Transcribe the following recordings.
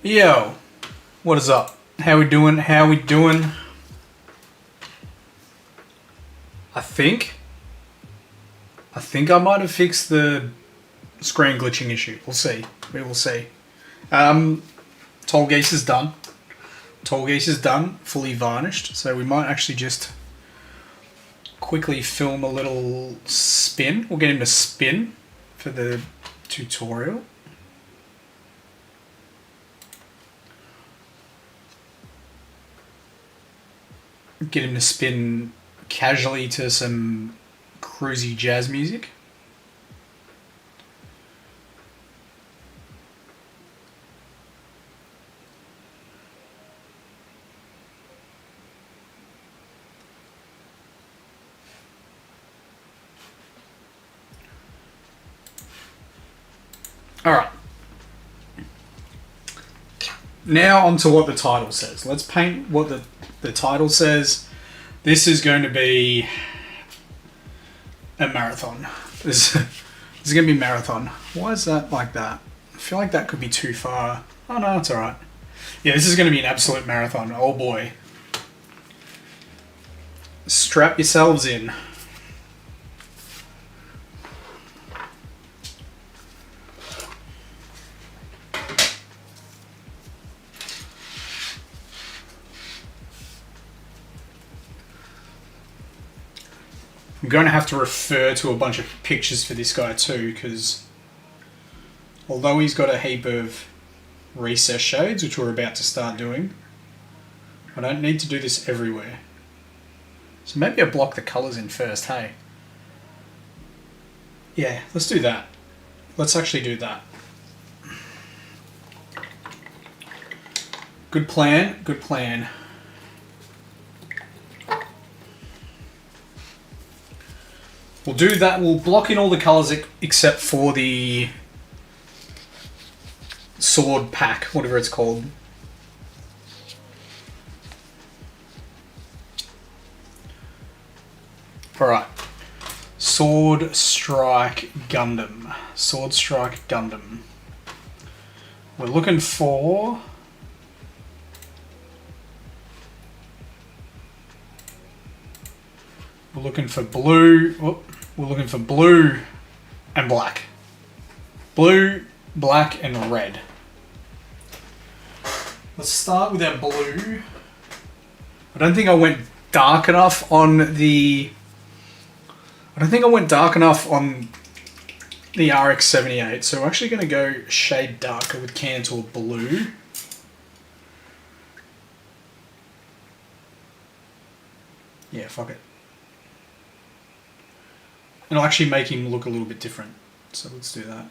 Yo, what is up? How we doing? How we doing? I think I might have fixed the screen glitching issue. We'll see. We will see. Tollgate is done. Tollgate is done, fully varnished. So we might actually just quickly film a little spin. We'll get him to spin for the tutorial. Get him to spin casually to some cruisy jazz music. Alright. Now on to what the title says. Let's paint what the title says. This is going to be a marathon. This is going to be a marathon. Why is that like that? I feel like that could be too far. Oh no, it's alright. Yeah, this is going to be an absolute marathon. Oh boy. Strap yourselves in. I'm going to have to refer to a bunch of pictures for this guy too, because although he's got a heap of recess shades, which we're about to start doing, I don't need to do this everywhere. So maybe I block the colours in first, hey? Yeah, let's do that. Let's actually do that. Good plan, good plan. We'll do that, we'll block in all the colours except for the sword pack, whatever it's called. Alright. Sword Strike Gundam. Sword Strike Gundam. We're looking for... We're looking for blue. Whoop. We're looking for blue and black. Blue, black, and red. Let's start with our blue. I don't think I went dark enough on the... I don't think I went dark enough on the RX-78, so we're actually going to go shade darker with Cantor Blue. Yeah, fuck it. It'll actually make him look a little bit different. So let's do that.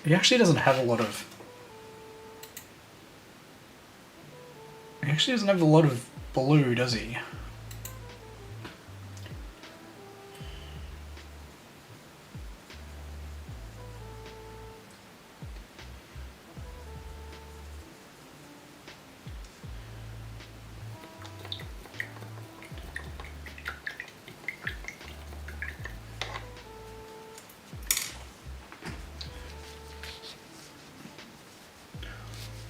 He actually doesn't have a lot of... He actually doesn't have a lot of blue, does he?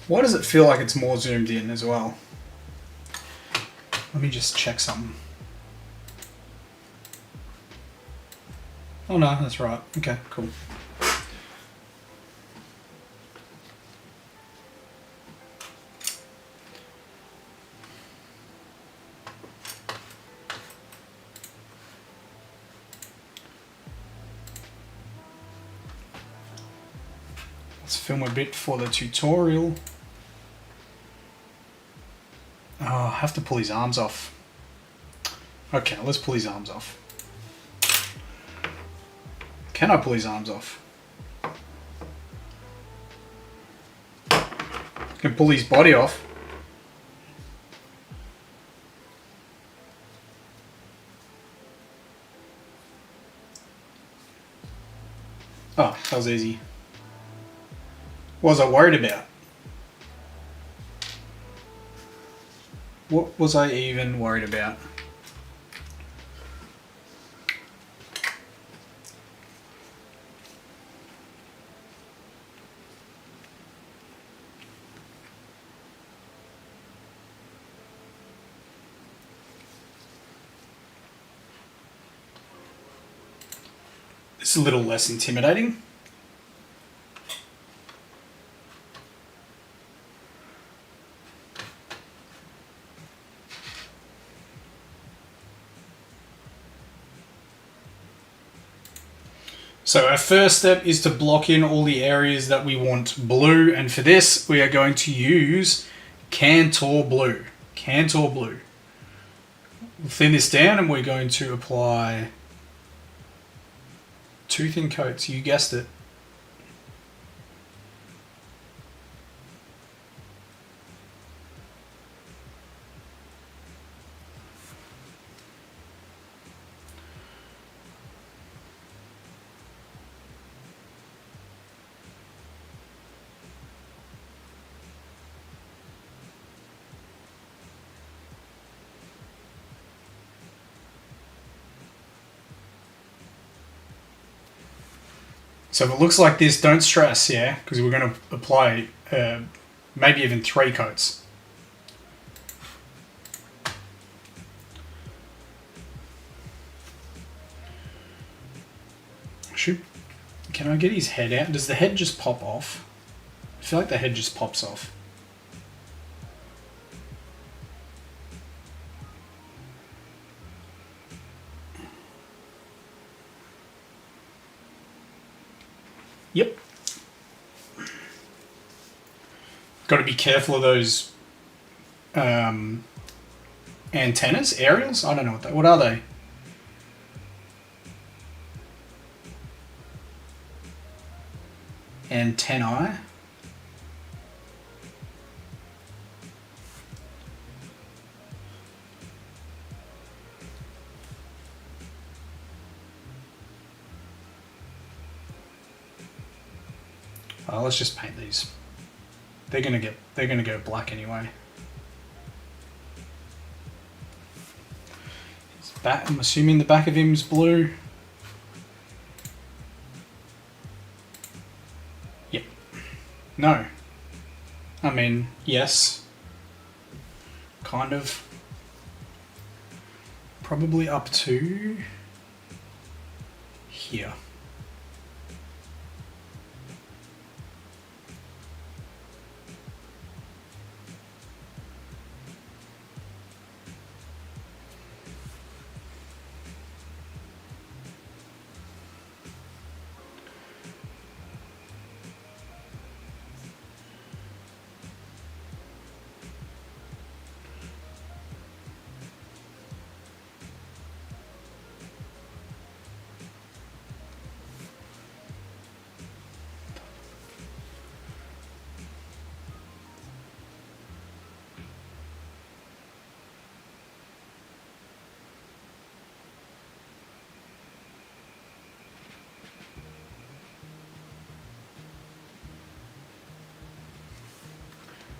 Why does it feel like it's more zoomed in as well? Let me just check something. Oh no, that's right. Okay, cool. Let's film a bit for the tutorial. Oh, I have to pull his arms off. Okay, let's pull his arms off. Can I pull his arms off? I can pull his body off. Oh, that was easy. What was I worried about? What was I even worried about? It's a little less intimidating. So our first step is to block in all the areas that we want blue, and for this we are going to use Cantor Blue. Cantor Blue. We'll thin this down and we're going to apply 2 thin coats, you guessed it. So if it looks like this, don't stress, yeah, because we're going to apply maybe even 3 coats. Can I get his head out? Does the head just pop off? I feel like the head just pops off. Yep. Got to be careful of those antennas, aerials. I don't know what are they? Antennae. Oh, let's just paint these. They're gonna go black anyway. I'm assuming the back of him is blue. Yep. No. I mean, yes. Kind of. Probably up to here.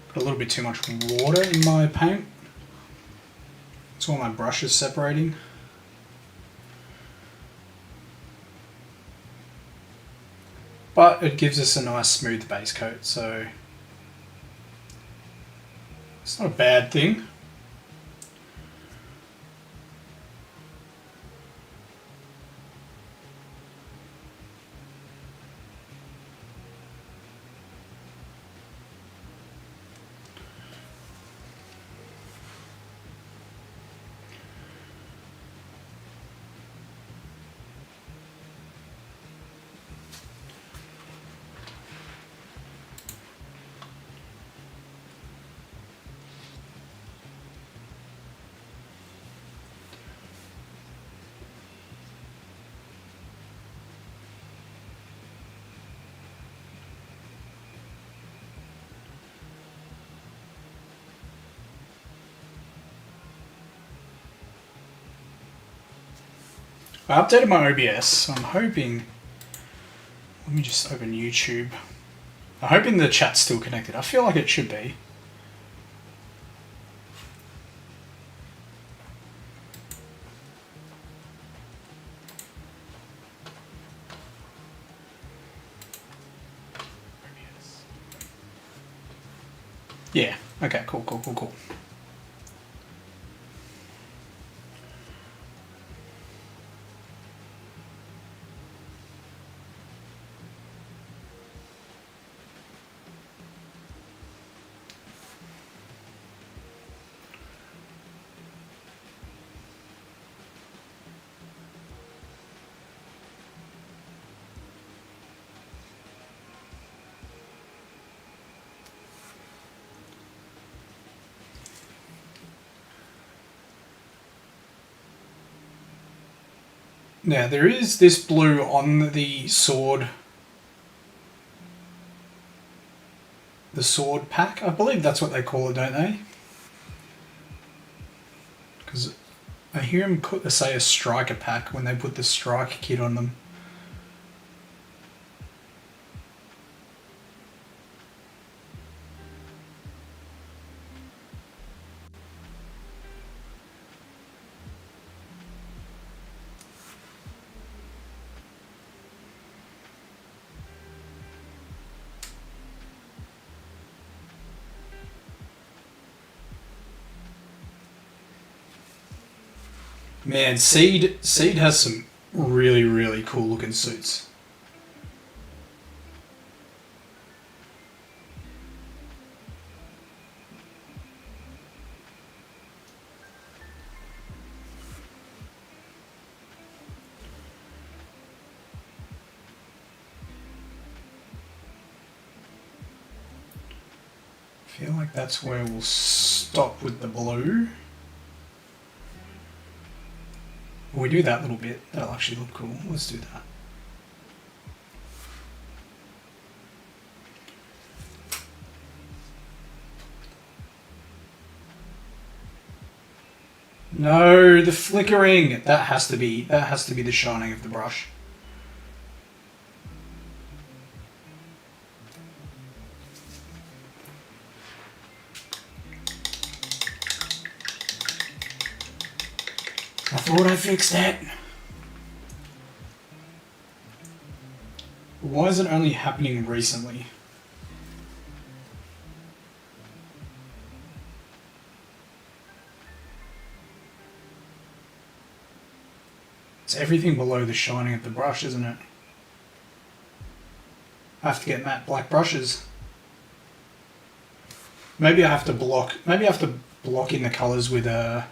Put a little bit too much water in my paint. That's why my brush is separating. But it gives us a nice smooth base coat, so it's not a bad thing. I updated my OBS, so I'm hoping... Let me just open YouTube. I'm hoping the chat's still connected. I feel like it should be. Yeah, okay, cool. Now, there is this blue on the sword. The sword pack. I believe that's what they call it, don't they? Because I hear them say a striker pack when they put the strike kit on them. Man, Seed has some really cool looking suits. I feel like that's where we'll stop with the blue. We do that little bit, that'll actually look cool. Let's do that. No, the flickering. That has to be the shining of the brush. I thought I fixed it. Why is it only happening recently? It's everything below the shining of the brush, isn't it? I have to get matte black brushes. Maybe I have to block in the colours with a...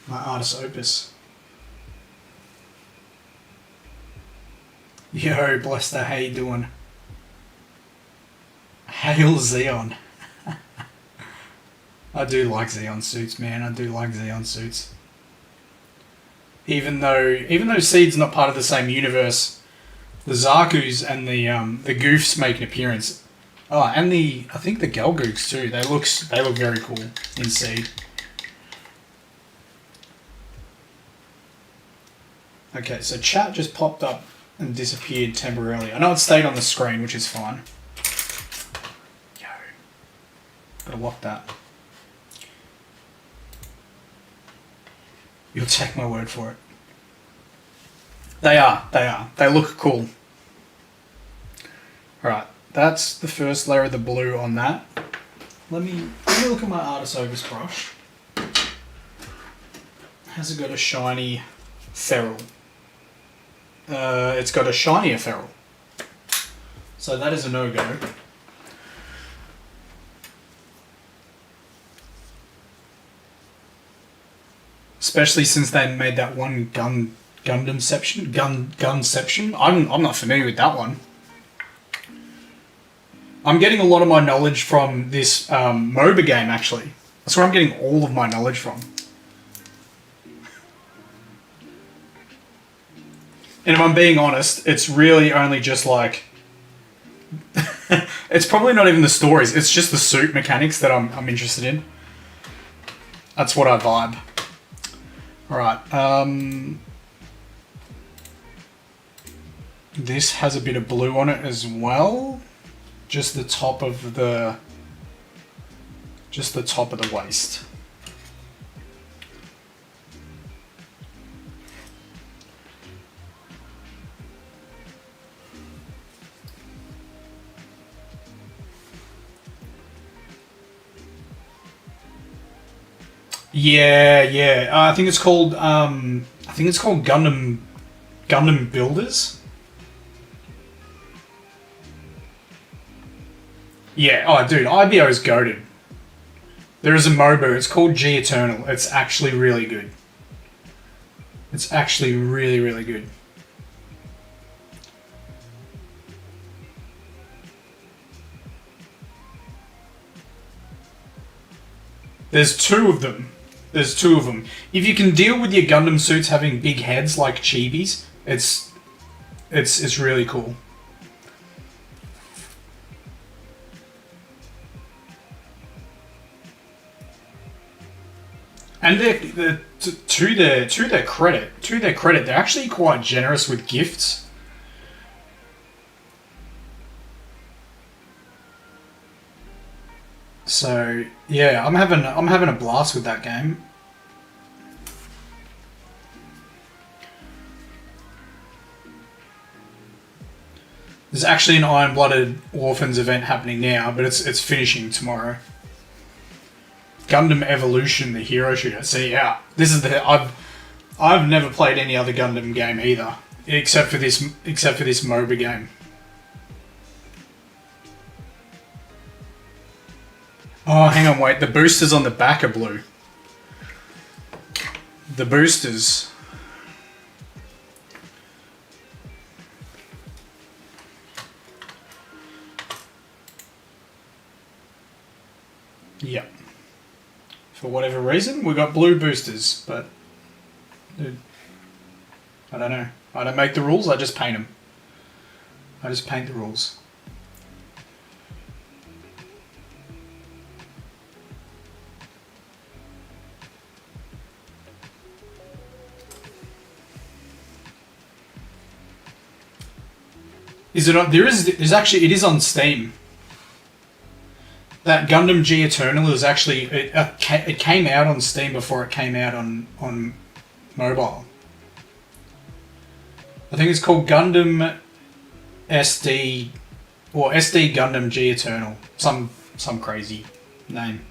my artist opus. Yo, Blester, how you doing? Hail Xeon. I do like Xeon suits, man. I do like Xeon suits. Even though Seed's not part of the same universe, the Zaku's and the Goofs make an appearance. Oh, and I think the Gelgooks too. They look very cool in Seed. Okay, so chat just popped up and disappeared temporarily. I know it stayed on the screen, which is fine. Yo. Gotta lock that. You'll take my word for it. They are. They look cool. Alright, that's the first layer of the blue on that. Let me look at my artist opus brush. Has it got a shiny ferrule? It's got a shinier ferrule. So that is a no-go. Especially since they made that one Gundamception. Gunception. I'm not familiar with that one. I'm getting a lot of my knowledge from this MOBA game, actually. That's where I'm getting all of my knowledge from. And if I'm being honest, it's really only just like... it's probably not even the stories, it's just the suit mechanics that I'm interested in. That's what I vibe. Alright, this has a bit of blue on it as well. Just the top of the waist. Yeah. I think it's called Gundam Builders. Yeah. Oh, dude, IBO is goated. There is a MOBA. It's called G Eternal. It's actually really good. It's actually really, really good. There's two of them. If you can deal with your Gundam suits having big heads like chibis, it's really cool. And to their credit, they're actually quite generous with gifts. So yeah, I'm having a blast with that game. There's actually an Iron-Blooded Orphans event happening now, but it's finishing tomorrow. Gundam Evolution, the hero shooter. See, yeah, this is I've never played any other Gundam game either, except for this MOBA game. Oh, hang on, wait. The boosters on the back are blue. The boosters. Yep. For whatever reason, we got blue boosters, but dude, I don't know. I don't make the rules, I just paint them. I just paint the rules. Is it on? There's actually, it is on Steam. That Gundam G Eternal is actually it came out on Steam before it came out on mobile. I think it's called Gundam SD or SD Gundam G Eternal. Some crazy name.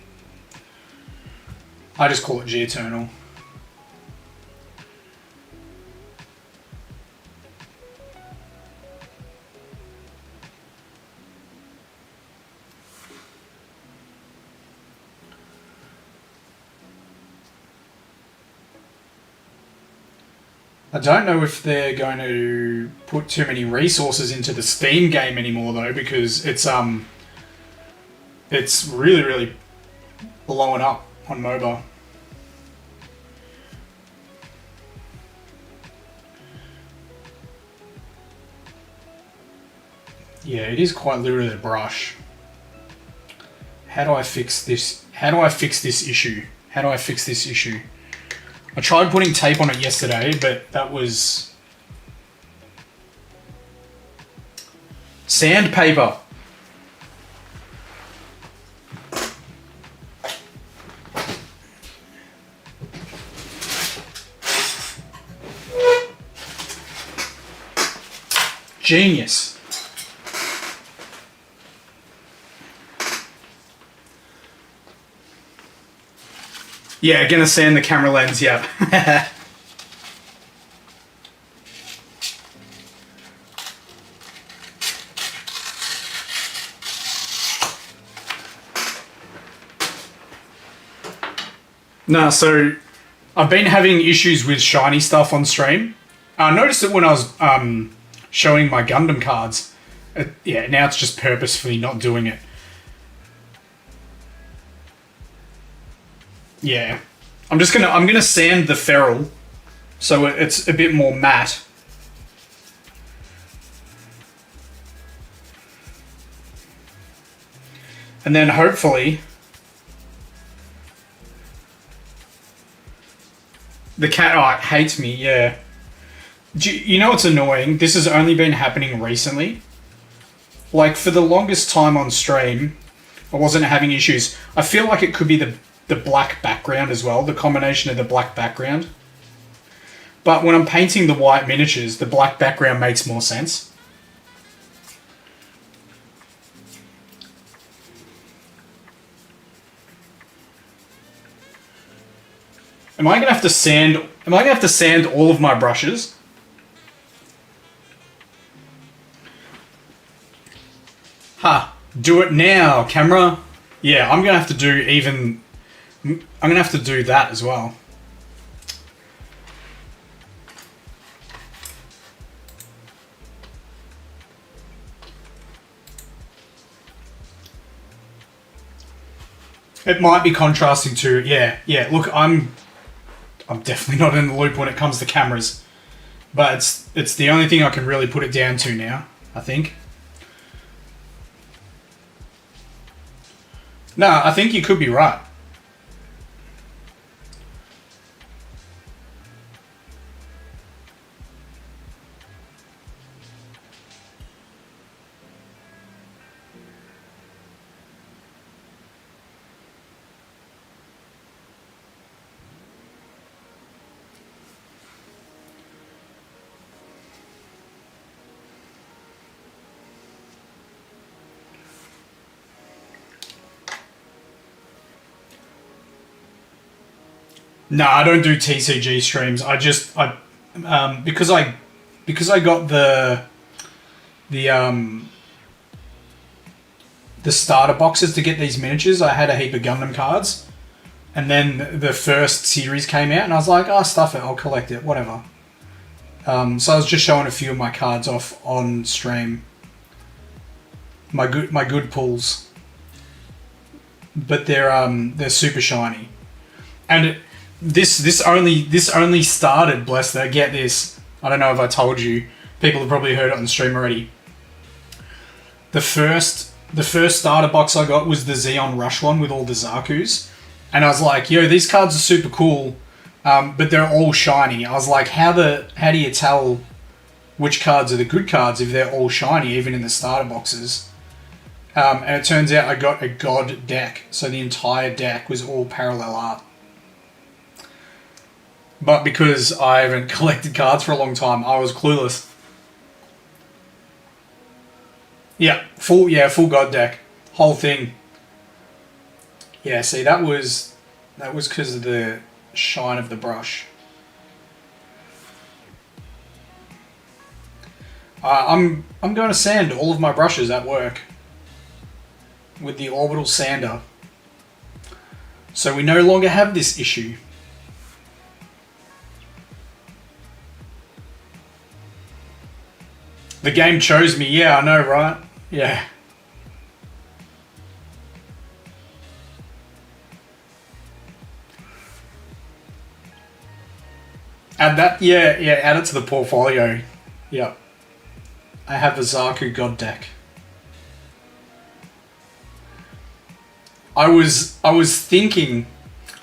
I just call it G Eternal. I don't know if they're going to put too many resources into the Steam game anymore though, because it's really blowing up on mobile. Yeah, it is quite literally a brush. How do I fix this? How do I fix this issue? I tried putting tape on it yesterday, but that was sandpaper. Genius. Yeah, gonna sand the camera lens, yep. No, so I've been having issues with shiny stuff on stream. I noticed it when I was showing my Gundam cards. Yeah, now it's just purposefully not doing it. Yeah, I'm gonna sand the ferrule so it's a bit more matte. And then hopefully The cat hates me, yeah. You know what's annoying? This has only been happening recently. Like, for the longest time on stream, I wasn't having issues. I feel like it could be the black background as well, the combination of the black background. But when I'm painting the white miniatures, the black background makes more sense. Am I gonna have to sand all of my brushes? Ha! Do it now, camera. Yeah, I'm gonna have to do that as well. It might be contrasting to, yeah. Look, I'm definitely not in the loop when it comes to cameras, but it's the only thing I can really put it down to now, I think. No, I think you could be right. No, I don't do TCG streams. Because I got the starter boxes to get these miniatures. I had a heap of Gundam cards, and then the first series came out, and I was like, "Oh, stuff it. I'll collect it. Whatever." So I was just showing a few of my cards off on stream. My good pulls, but they're super shiny, and this only started. Bless her. Get this. I don't know if I told you. People have probably heard it on the stream already. The first starter box I got was the Xeon Rush one with all the Zakus, and I was like, "Yo, these cards are super cool, but they're all shiny." I was like, "How do you tell which cards are the good cards if they're all shiny, even in the starter boxes?" And it turns out I got a God deck, so the entire deck was all parallel art. But because I haven't collected cards for a long time, I was clueless. Yeah, full God deck, whole thing. Yeah, see, that was because of the shine of the brush. I'm going to sand all of my brushes at work with the orbital sander, so we no longer have this issue. The game chose me. Yeah, I know, right? Yeah. Add that. Yeah. Add it to the portfolio. Yeah. I have a Zaku God deck. I was thinking,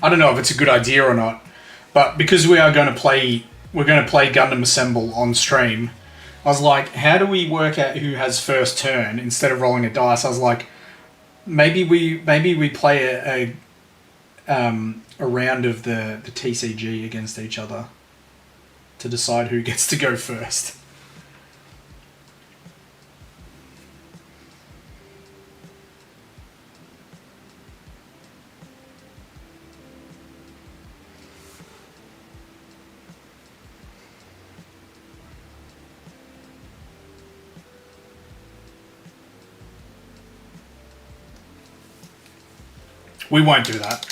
I don't know if it's a good idea or not, but because we're going to play Gundam Assemble on stream, I was like, how do we work out who has first turn instead of rolling a dice? I was like, maybe we play a round of the TCG against each other to decide who gets to go first. We won't do that.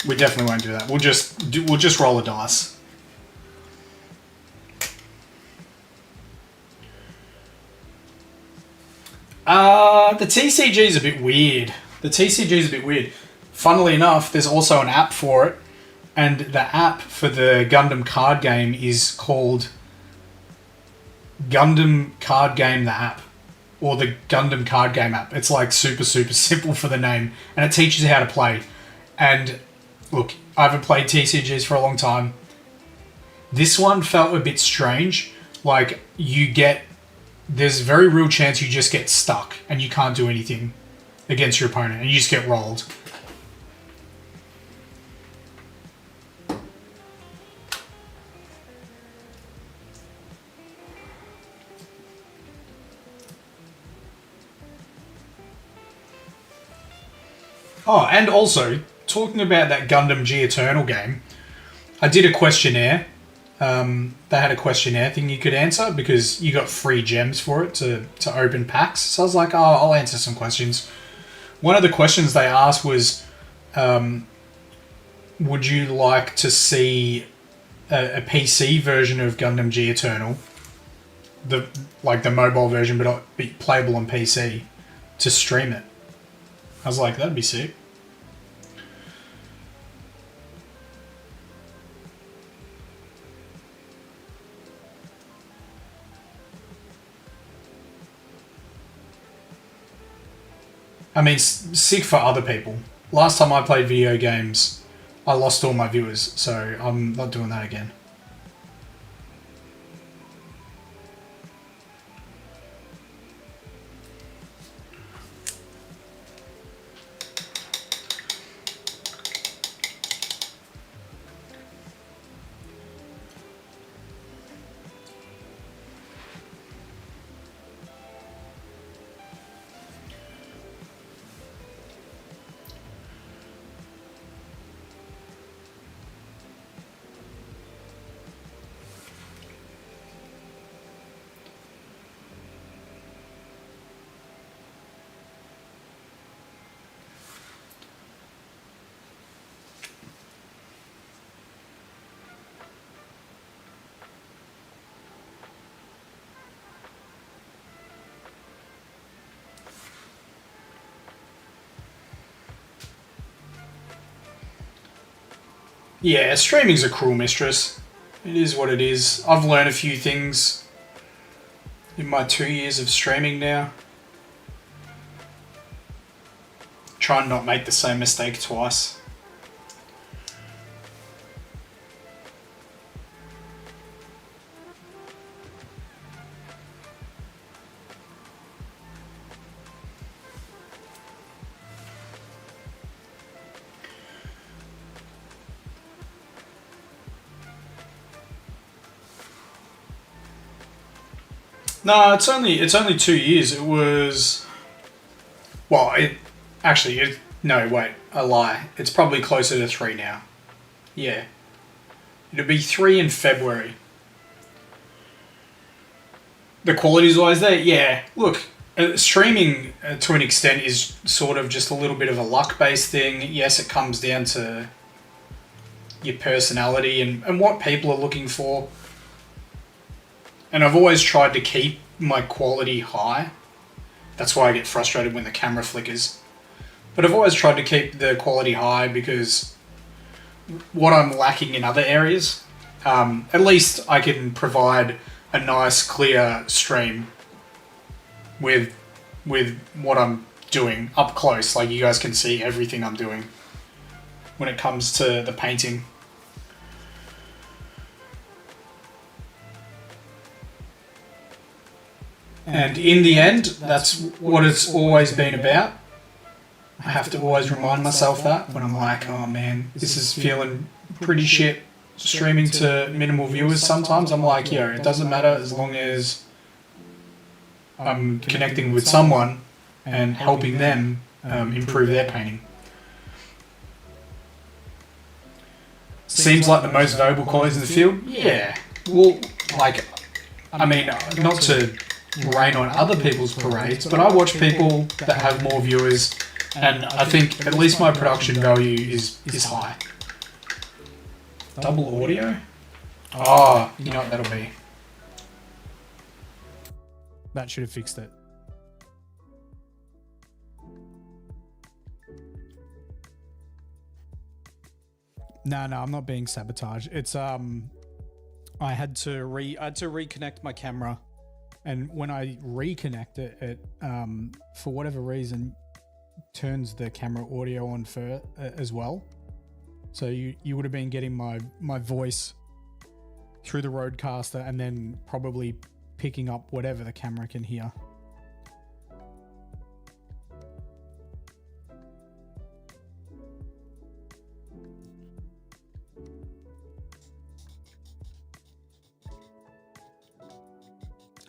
We definitely won't do that. We'll just roll a dice. The TCG is a bit weird. Funnily enough, there's also an app for it, and the app for the Gundam card game is called Gundam Card Game the app. Or the Gundam card game app. It's like super simple for the name, and it teaches you how to play. And look, I haven't played TCGs for a long time. This one felt a bit strange. Like, there's a very real chance you just get stuck and you can't do anything against your opponent and you just get rolled. Oh, and also, talking about that Gundam G Eternal game, I did a questionnaire. They had a questionnaire thing you could answer because you got free gems for it to open packs. So I was like, oh, I'll answer some questions. One of the questions they asked was, would you like to see a PC version of Gundam G Eternal, the mobile version, but be playable on PC, to stream it? I was like, that'd be sick. I mean, sick for other people. Last time I played video games, I lost all my viewers, so I'm not doing that again. Yeah, streaming's a cruel mistress. It is what it is. I've learned a few things in my 2 years of streaming now. Try and not make the same mistake twice. No, it's only 2 years. It was, well, no, wait, a lie. It's probably closer to 3 now. Yeah, it'll be 3 in February. The quality's always there. Yeah, look, streaming to an extent is sort of just a little bit of a luck-based thing. Yes, it comes down to your personality and what people are looking for. And I've always tried to keep my quality high. That's why I get frustrated when the camera flickers. But I've always tried to keep the quality high because what I'm lacking in other areas, at least I can provide a nice, clear stream with what I'm doing up close. Like, you guys can see everything I'm doing when it comes to the painting. And in the end, that's what it's always been about. I have to always remind myself that when I'm like, oh man, this is feeling pretty shit streaming to minimal viewers sometimes. I'm like, yo, it doesn't matter as long as I'm connecting with someone and helping them improve their painting. Seems like the most valuable qualities in the field? Yeah. Well, like, I mean, not to rain on other people's parades, but I watch people that have more viewers, and I think at least my production value is high. Double audio? Oh, you know what that'll be. That should have fixed it. No, I'm not being sabotaged. It's I had to reconnect my camera. And when I reconnect it, it for whatever reason, turns the camera audio on as well. So you would have been getting my voice through the roadcaster and then probably picking up whatever the camera can hear.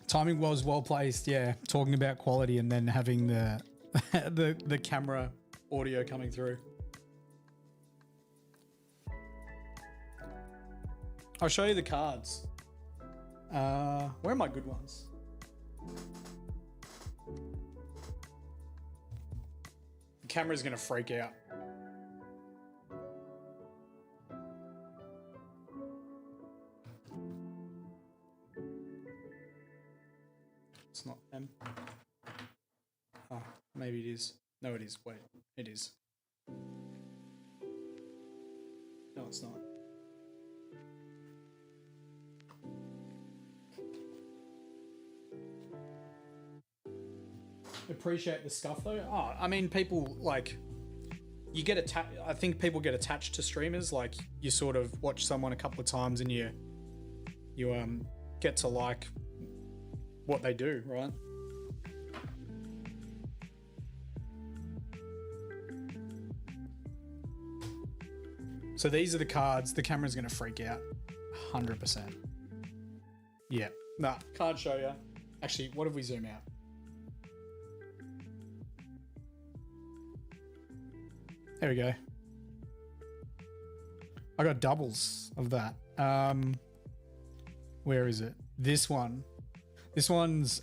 Timing was well placed, yeah. Talking about quality and then having the the camera audio coming through. I'll show you the cards. Where are my good ones? The camera's gonna freak out. It's not them. Oh, maybe it is. No, it is. Wait, it is. No, it's not. Appreciate the scuff though. Oh, I mean, people like you get attached. I think people get attached to streamers. Like you sort of watch someone a couple of times and you get to like what they do, right? So these are the cards. The camera's gonna freak out, 100%. Yeah. Nah. Can't show you. Actually, what if we zoom out? There we go. I got doubles of that. Where is it? This one. This one's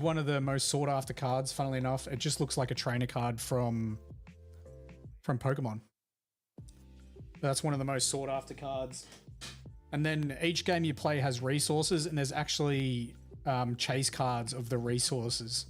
one of the most sought after cards, funnily enough. It just looks like a trainer card from Pokemon. That's one of the most sought after cards. And then each game you play has resources, and there's actually chase cards of the resources.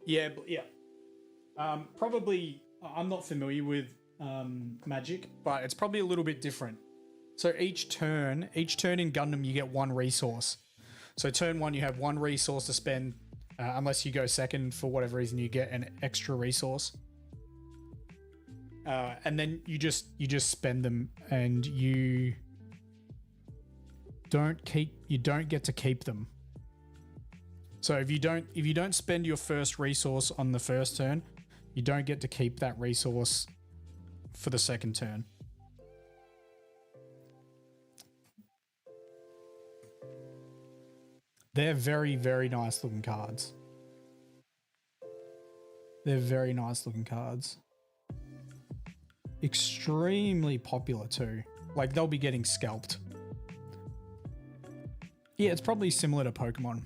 Yeah. Probably, I'm not familiar with Magic, but it's probably a little bit different. So each turn in Gundam, you get one resource. So turn one, you have one resource to spend. Unless you go second for whatever reason, you get an extra resource. And then you just spend them, and you don't get to keep them. So if you don't spend your first resource on the first turn, you don't get to keep that resource for the second turn. They're very, very nice looking cards. They're very nice looking cards. Extremely popular too. Like they'll be getting scalped. Yeah, it's probably similar to Pokemon.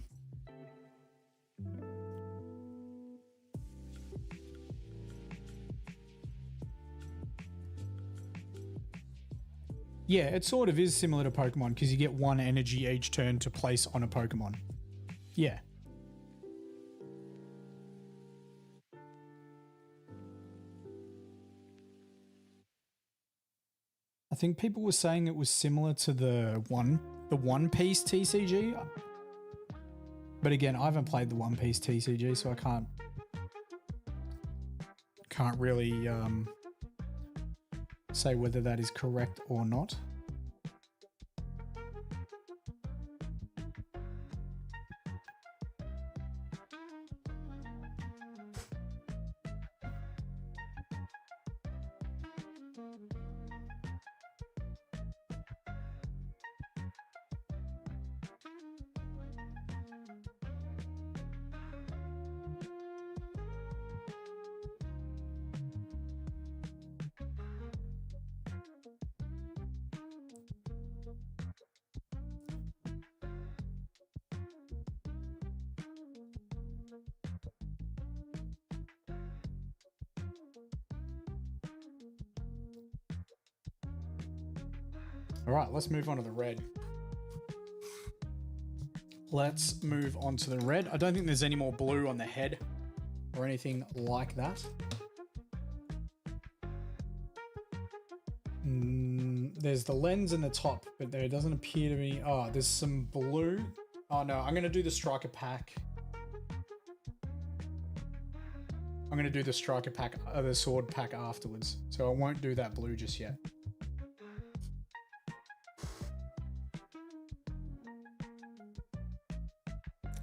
Yeah, it sort of is similar to Pokemon because you get one energy each turn to place on a Pokemon. Yeah. I think people were saying it was similar to the One Piece TCG. But again, I haven't played the One Piece TCG, so I can't really say whether that is correct or not. All right, let's move on to the red. Let's move on to the red. I don't think there's any more blue on the head or anything like that. there's the lens and the top, but there doesn't appear to be. Oh, there's some blue. Oh no, I'm gonna do the striker pack. I'm gonna do the striker pack, the sword pack afterwards. So I won't do that blue just yet.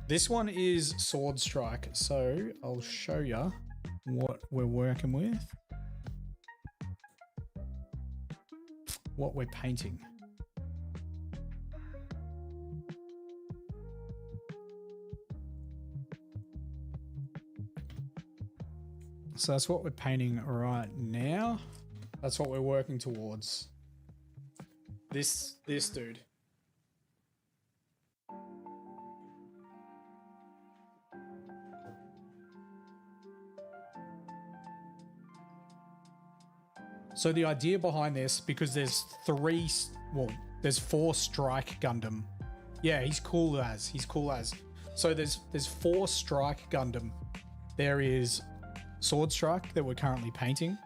This one is sword strike, so I'll show you what we're working with. What we're painting. So that's what we're painting right now. That's what we're working towards. This dude. So the idea behind this, because there's there's 4 Strike Gundam. Yeah, he's cool as. So there's 4 Strike Gundam. There is Sword Strike that we're currently painting.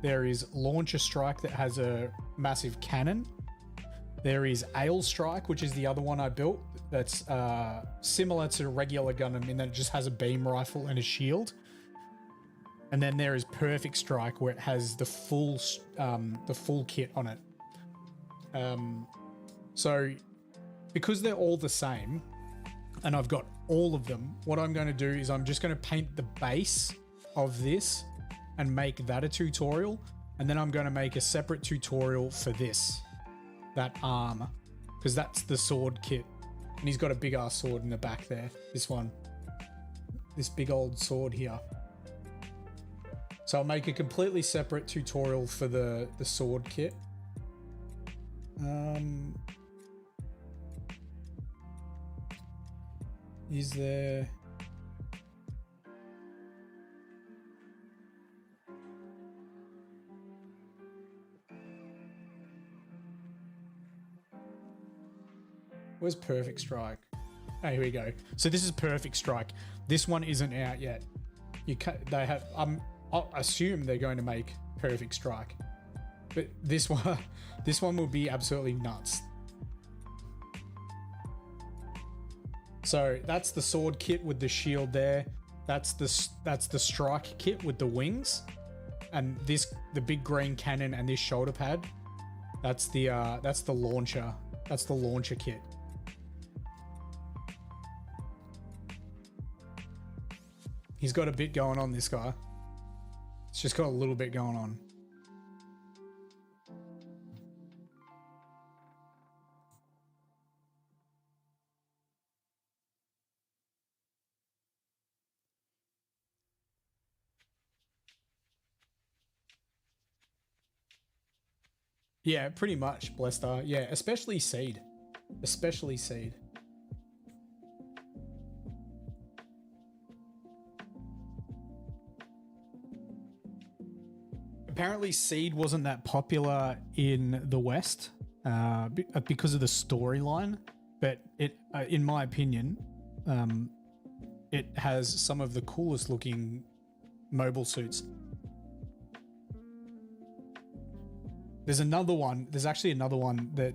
There is Launcher Strike that has a massive cannon. There is Ale Strike, which is the other one I built. That's similar to regular Gundam in that it just has a beam rifle and a shield. And then there is Perfect Strike, where it has the full kit on it. So because they're all the same, and I've got all of them, what I'm going to do is I'm just going to paint the base of this and make that a tutorial. And then I'm going to make a separate tutorial for this, that arm, because that's the sword kit. And he's got a big ass sword in the back there. This one, this big old sword here. So I'll make a completely separate tutorial for the sword kit. Is there... Where's Perfect Strike? Oh, here we go. So this is Perfect Strike. This one isn't out yet. They have... I'll assume they're going to make Perfect Strike, but this one will be absolutely nuts. So that's the sword kit with the shield there. That's the strike kit with the wings, and the big green cannon and this shoulder pad. That's the launcher. That's the launcher kit. He's got a bit going on, this guy. It's just got a little bit going on. Yeah, pretty much, Blestar. Yeah, especially Seed. Especially Seed. Apparently Seed wasn't that popular in the West because of the storyline, but it, in my opinion, it has some of the coolest looking mobile suits. There's another one. There's actually another one that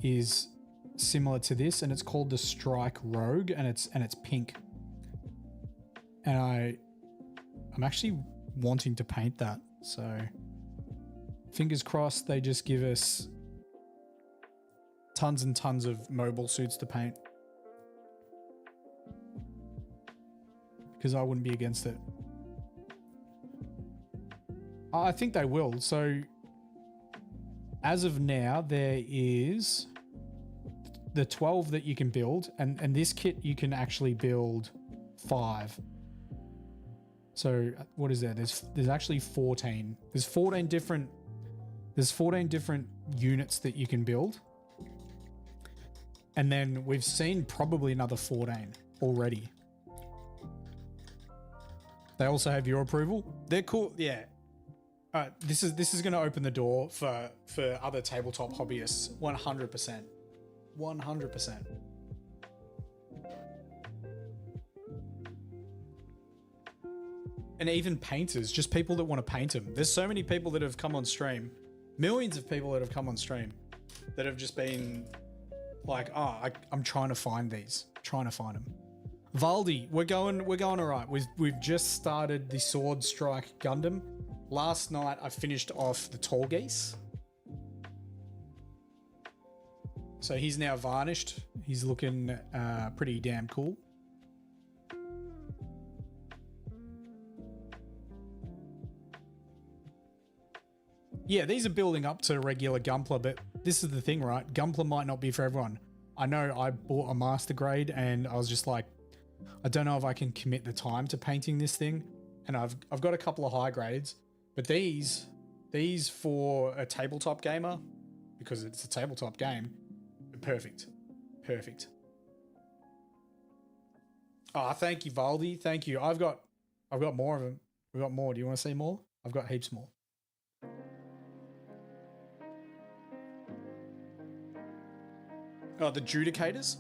is similar to this, and it's called the Strike Rogue, and it's pink. And I'm actually wanting to paint that. So fingers crossed they just give us tons and tons of mobile suits to paint, because I wouldn't be against it. I think they will. So as of now, there is the 12 that you can build, and this kit you can actually build 5. So what is there? There's actually 14. There's 14 different units that you can build. And then we've seen probably another 14 already. They also have your approval. They're cool. Yeah. This is going to open the door for other tabletop hobbyists. 100%. 100%. And even painters, just people that want to paint them. There's so many people that have come on stream millions of people that have come on stream that have just been like, oh, I'm trying to find these, trying to find them. Valdi, we're going all right. We've just started the Sword Strike Gundam. Last night I finished off the Tall Geese. So he's now varnished. He's looking pretty damn cool. Yeah, these are building up to regular Gunpla, but this is the thing, right? Gunpla might not be for everyone. I know I bought a master grade and I was just like, I don't know if I can commit the time to painting this thing. And I've got a couple of high grades, but these for a tabletop gamer, because it's a tabletop game, perfect. Perfect. Ah, thank you, Valdi. Thank you. I've got more of them. We've got more. Do you want to see more? I've got heaps more. Oh, the Judicators?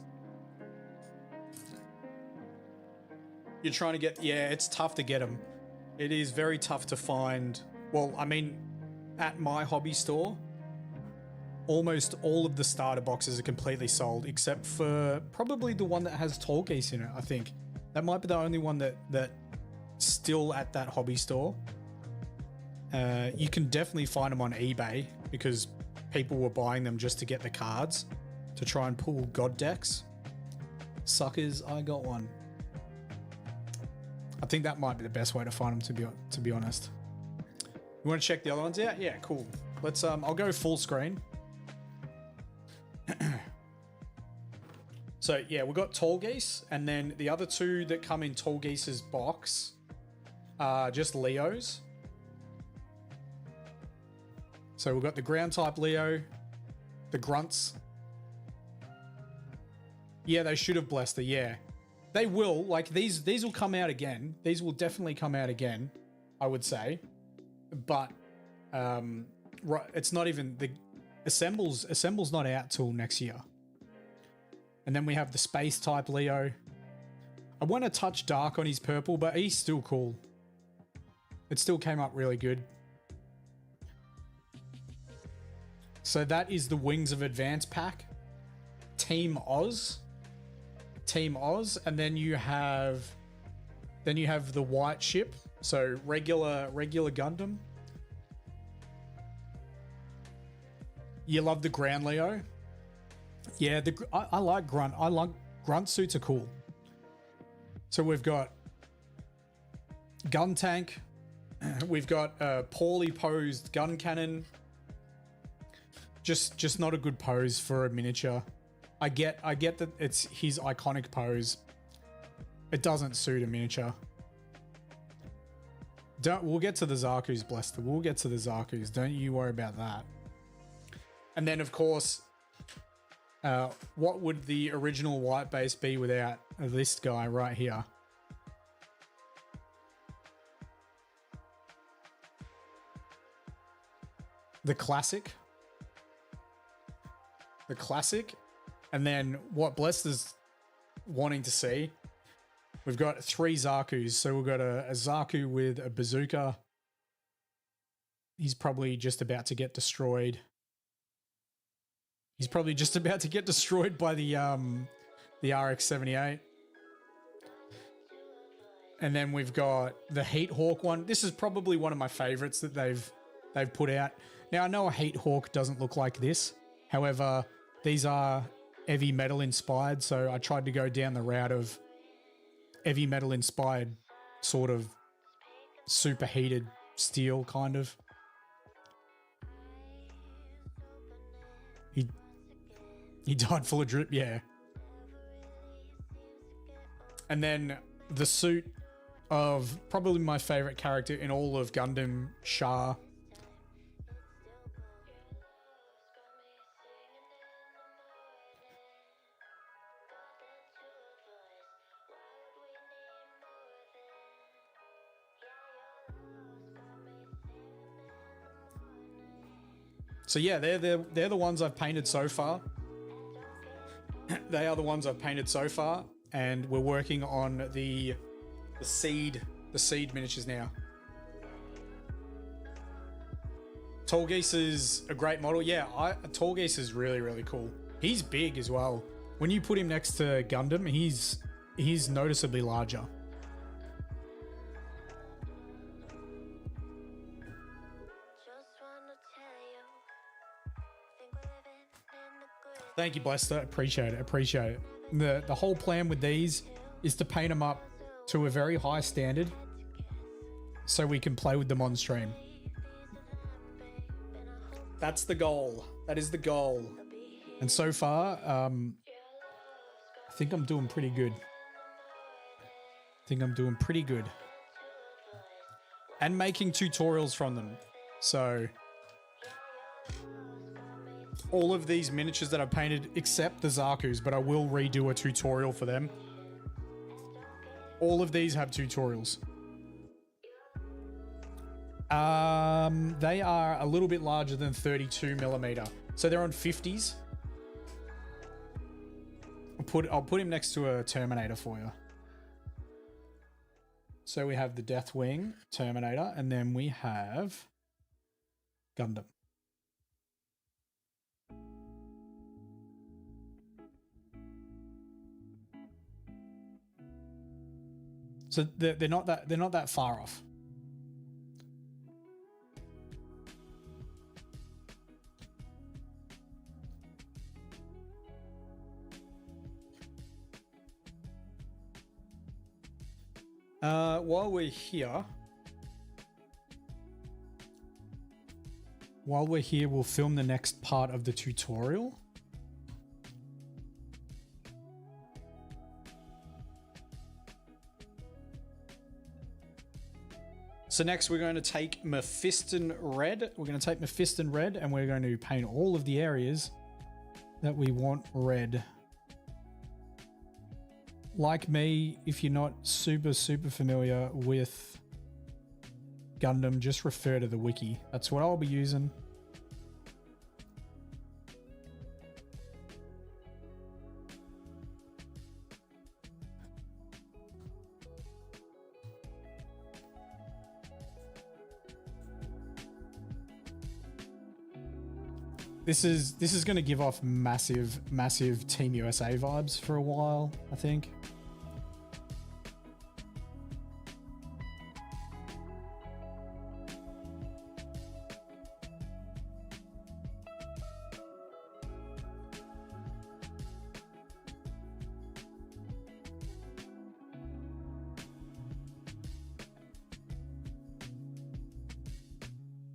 You're trying to get... Yeah, it's tough to get them. It is very tough to find... Well, I mean, at my hobby store, almost all of the starter boxes are completely sold, except for probably the one that has Tall Geese in it, I think. That might be the only one that's still at that hobby store. You can definitely find them on eBay, because people were buying them just to get the cards, to try and pull god decks. Suckers, I got one. I think that might be the best way to find them, to be honest. You want to check the other ones out? Yeah, cool. Let's I'll go full screen. So yeah, we've got Tall Geese, and then the other two that come in Tall Geese's box are just Leos. So we've got the ground type Leo, the grunts. Yeah, they should have blessed her, yeah. They will, like these will come out again. These will definitely come out again, I would say. But right, it's not even the Assemble's not out till next year. And then we have the space type Leo. I want to touch dark on his purple, but he's still cool. It still came up really good. So that is the Wings of Advance pack. Team Oz, and then you have the white ship. So regular Gundam. You love the ground Leo. Yeah, I like grunt. I like grunt suits are cool. So we've got gun tank. We've got a poorly posed gun cannon. Just not a good pose for a miniature. I get that it's his iconic pose. It doesn't suit a miniature. We'll get to the Zaku's, blessed. We'll get to the Zaku's. Don't you worry about that. And then, of course, what would the original white base be without this guy right here? The classic. The classic. And then what Blessed is wanting to see, we've got 3 Zakus. So we've got a Zaku with a bazooka. He's probably just about to get destroyed. He's probably just about to get destroyed by the RX-78. And then we've got the Heat Hawk one. This is probably one of my favorites that they've put out. Now I know a Heat Hawk doesn't look like this. However, these are heavy metal inspired, so I tried to go down the route of heavy metal inspired sort of superheated steel kind of. He died full of drip, yeah. And then the suit of probably my favorite character in all of Gundam, Shah. So yeah, they're the ones I've painted so far. They are the ones I've painted so far, and we're working on the seed miniatures now. Tall Geese is a great model. Yeah, Tall Geese is really, really cool. He's big as well. When you put him next to Gundam, he's noticeably larger. Thank you, Blester. Appreciate it. Appreciate it. The whole plan with these is to paint them up to a very high standard so we can play with them on stream. That's the goal. That is the goal. And so far, I think I'm doing pretty good. And making tutorials from them. So all of these miniatures that I've painted, except the Zaku's, but I will redo a tutorial for them. All of these have tutorials. They are a little bit larger than 32mm. So they're on 50s. I'll put him next to a Terminator for you. So we have the Deathwing Terminator, and then we have Gundam. So they're not that far off. While we're here, we'll film the next part of the tutorial. So next we're going to take Mephiston Red. We're going to take Mephiston Red and we're going to paint all of the areas that we want red. Like me, if you're not super familiar with Gundam, just refer to the wiki. That's what I'll be using. This is going to give off massive Team USA vibes for a while, I think.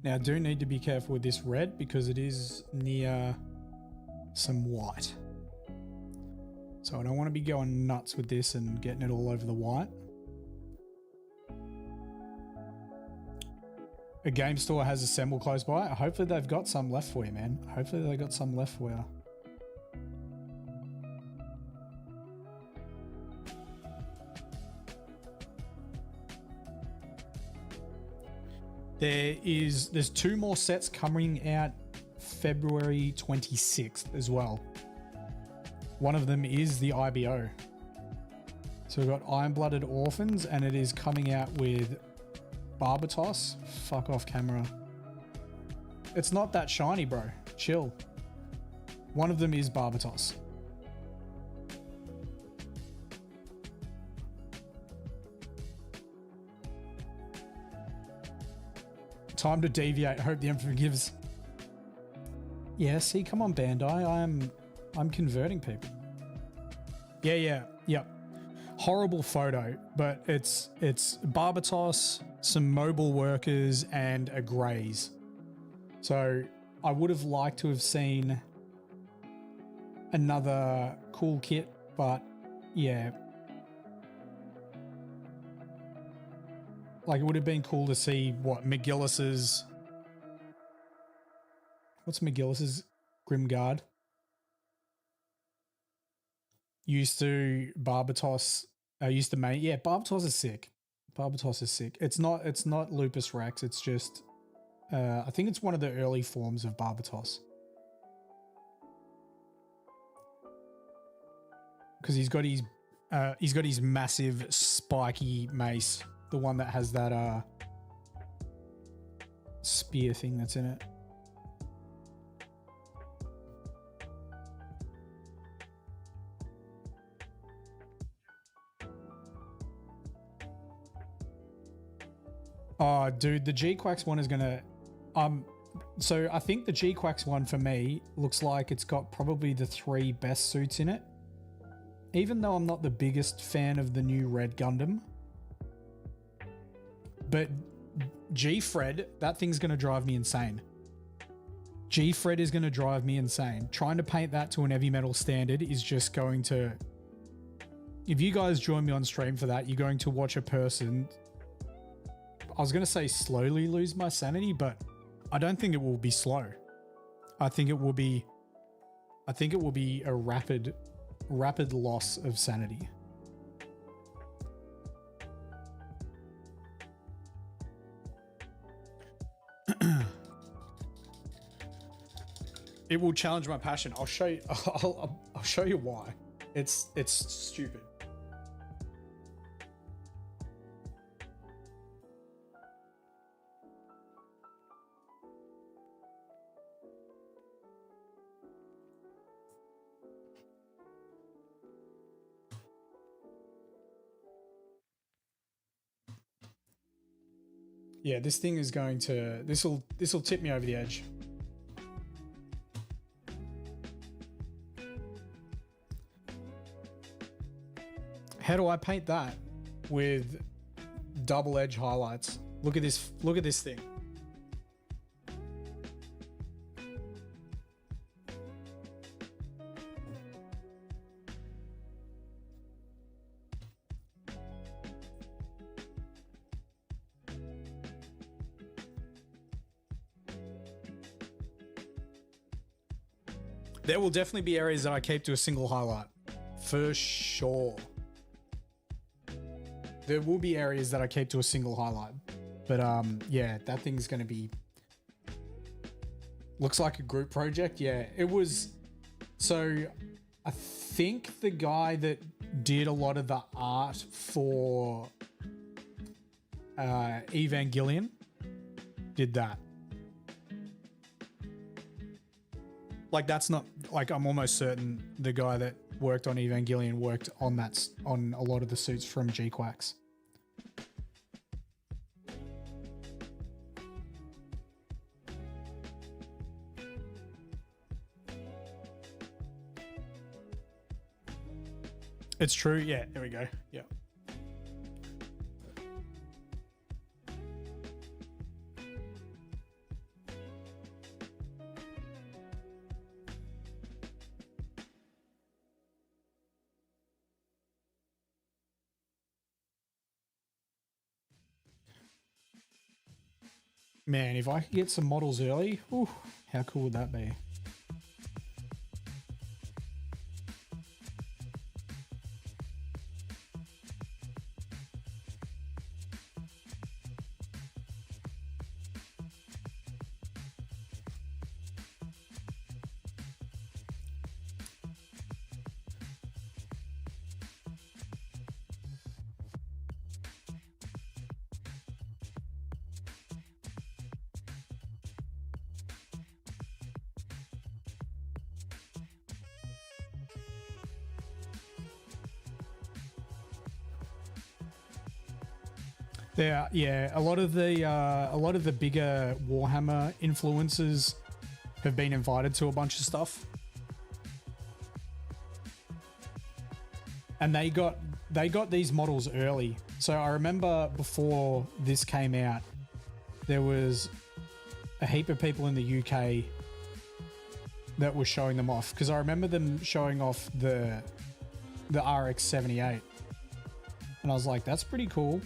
Now, I do need to be careful with this red because it is near some white. So I don't want to be going nuts with this and getting it all over the white. A game store has Assemble close by. Hopefully they've got some left for you, man. Hopefully they got some left for you. There's 2 more sets coming out February 26th as well. One of them is the IBO. So we've got Iron-Blooded Orphans and it is coming out with Barbatos. Fuck off camera. It's not that shiny, bro. Chill. One of them is Barbatos. Time to deviate. Hope the Emperor forgives. Yeah, see, come on, Bandai. I'm converting people. Yeah. Horrible photo, but it's Barbatos, some mobile workers, and a Graze. So I would have liked to have seen another cool kit, but yeah. Like, it would have been cool to see what McGillis's... What's McGillis's Grimguard? Used to Barbatos... used to main... Yeah, Barbatos is sick. Barbatos is sick. It's not Lupus Rex. It's just... I think it's one of the early forms of Barbatos. Because he's got his massive spiky mace. The one that has that spear thing that's in it. Oh, dude, the G-Quacks one is gonna... So I think the G-Quacks one for me looks like it's got probably the 3 best suits in it. Even though I'm not the biggest fan of the new Red Gundam. But G-Fred, that thing's gonna drive me insane. G-Fred is gonna drive me insane. Trying to paint that to an heavy metal standard is just going to... If you guys join me on stream for that, you're going to watch a person... I was gonna say slowly lose my sanity, but I don't think it will be slow. I think it will be a rapid loss of sanity. It will challenge my passion. I'll show you. I'll show you why. It's stupid. Yeah, this thing is going to... This'll tip me over the edge. How do I paint that with double edge highlights? Look at this thing. There will definitely be areas that I keep to a single highlight. For sure. There will be areas that I keep to a single highlight. But yeah, that thing's going to be... Looks like a group project. Yeah, it was... So I think the guy that did a lot of the art for Evangelion did that. Like, that's not... Like, I'm almost certain the guy that worked on Evangelion worked on that, on a lot of the suits from G-Quacks. It's true. Yeah, there we go. Yeah. Man, if I could get some models early, whew, how cool would that be? Yeah, a lot of the bigger Warhammer influencers have been invited to a bunch of stuff, and they got these models early. So I remember before this came out, there was a heap of people in the UK that were showing them off, because I remember them showing off the RX-78, and I was like, that's pretty cool.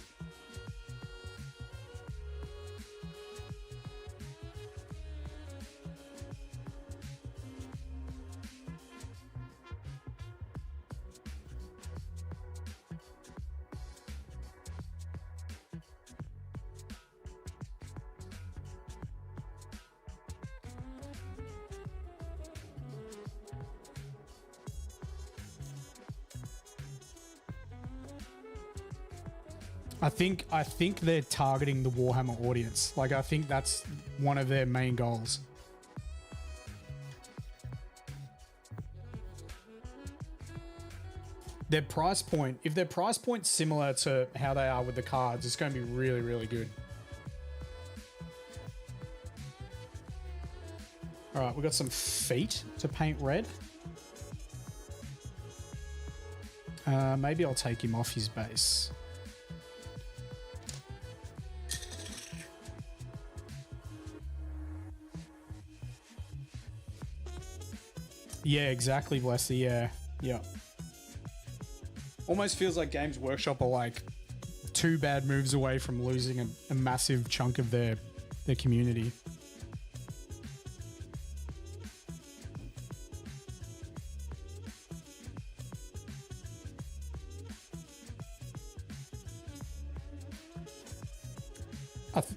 I think they're targeting the Warhammer audience. Like, I think that's one of their main goals. Their price point, if their price point's similar to how they are with the cards, it's going to be really, really good. All right, we've got some feet to paint red. Maybe I'll take him off his base. Yeah, exactly, Blessy. Yeah. Almost feels like Games Workshop are like 2 bad moves away from losing a massive chunk of their community.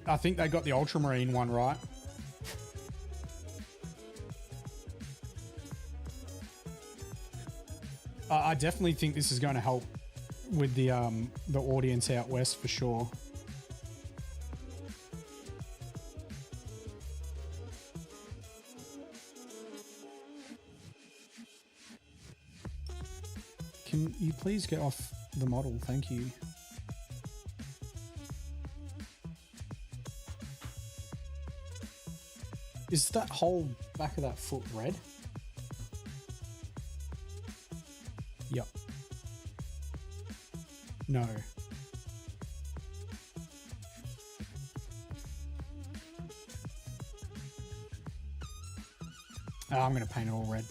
I think they got the Ultramarine one right. I definitely think this is going to help with the audience out west for sure. Can you please get off the model? Thank you. Is that whole back of that foot red? Yep. No. I'm going to paint it all red.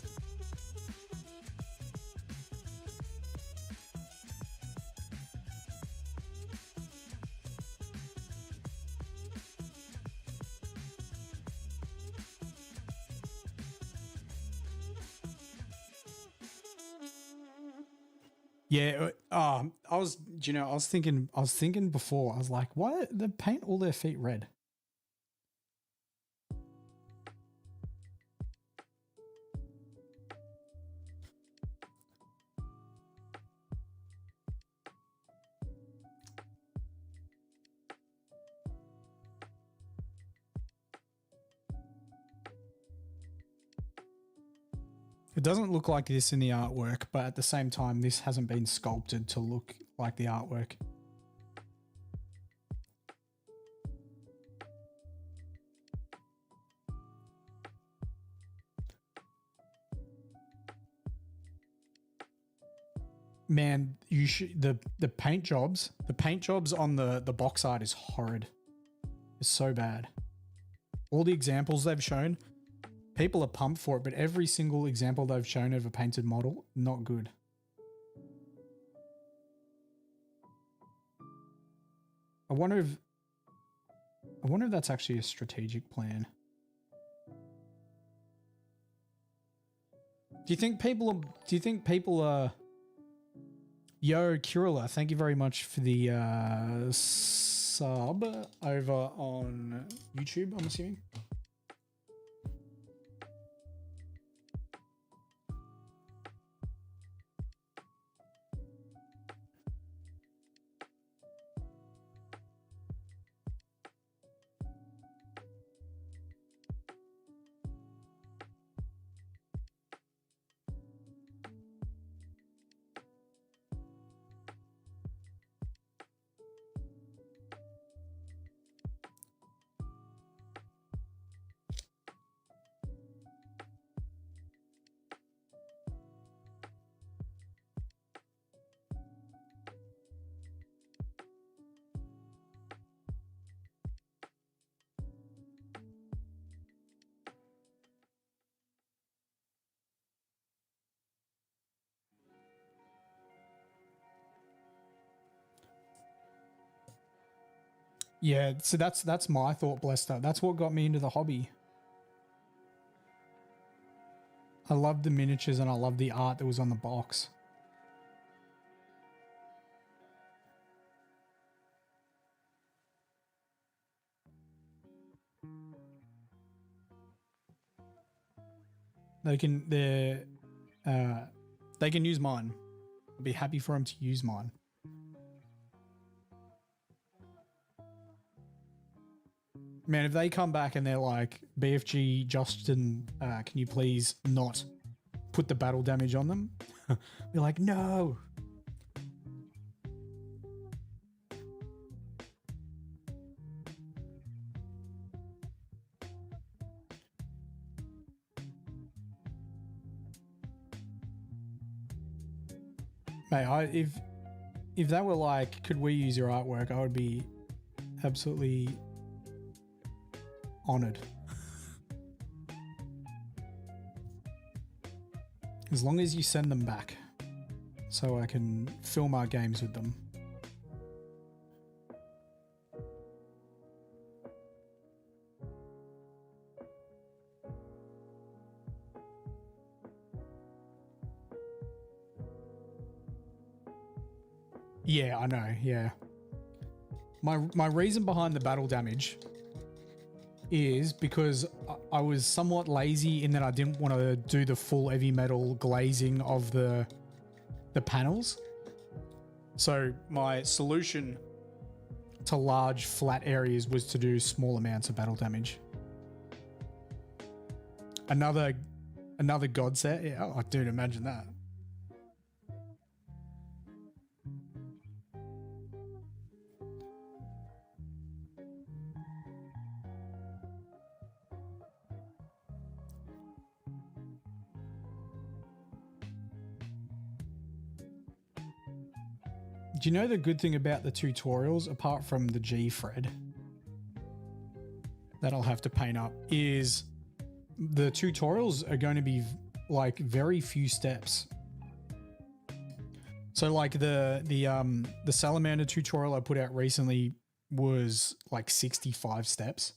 Yeah, I was thinking before, I was like, why they paint all their feet red? It doesn't look like this in the artwork, but at the same time, this hasn't been sculpted to look like the artwork. Man, you should the paint jobs on the box art is horrid. It's so bad. All the examples they've shown, people are pumped for it, but every single example they've shown of a painted model, not good. I wonder if that's actually a strategic plan. Do you think people are Yo, Kurila, thank you very much for the sub over on YouTube, I'm assuming. Yeah, so that's my thought, Blester. That's what got me into the hobby. I love the miniatures and I love the art that was on the box. They can use mine. I'd be happy for them to use mine. Man, if they come back and they're like, BFG Justin, can you please not put the battle damage on them? Be like, no. Mate, if that were like, could we use your artwork, I would be absolutely honoured. As long as you send them back so I can film our games with them. Yeah, I know, yeah. My reason behind the battle damage is because I was somewhat lazy in that I didn't want to do the full heavy metal glazing of the panels. So my solution to large flat areas was to do small amounts of battle damage. Another god set? Yeah, oh, dude, imagine that. Do you know the good thing about the tutorials, apart from the G thread that I'll have to paint up, is the tutorials are going to be like very few steps. So like the salamander tutorial I put out recently was like 65 steps.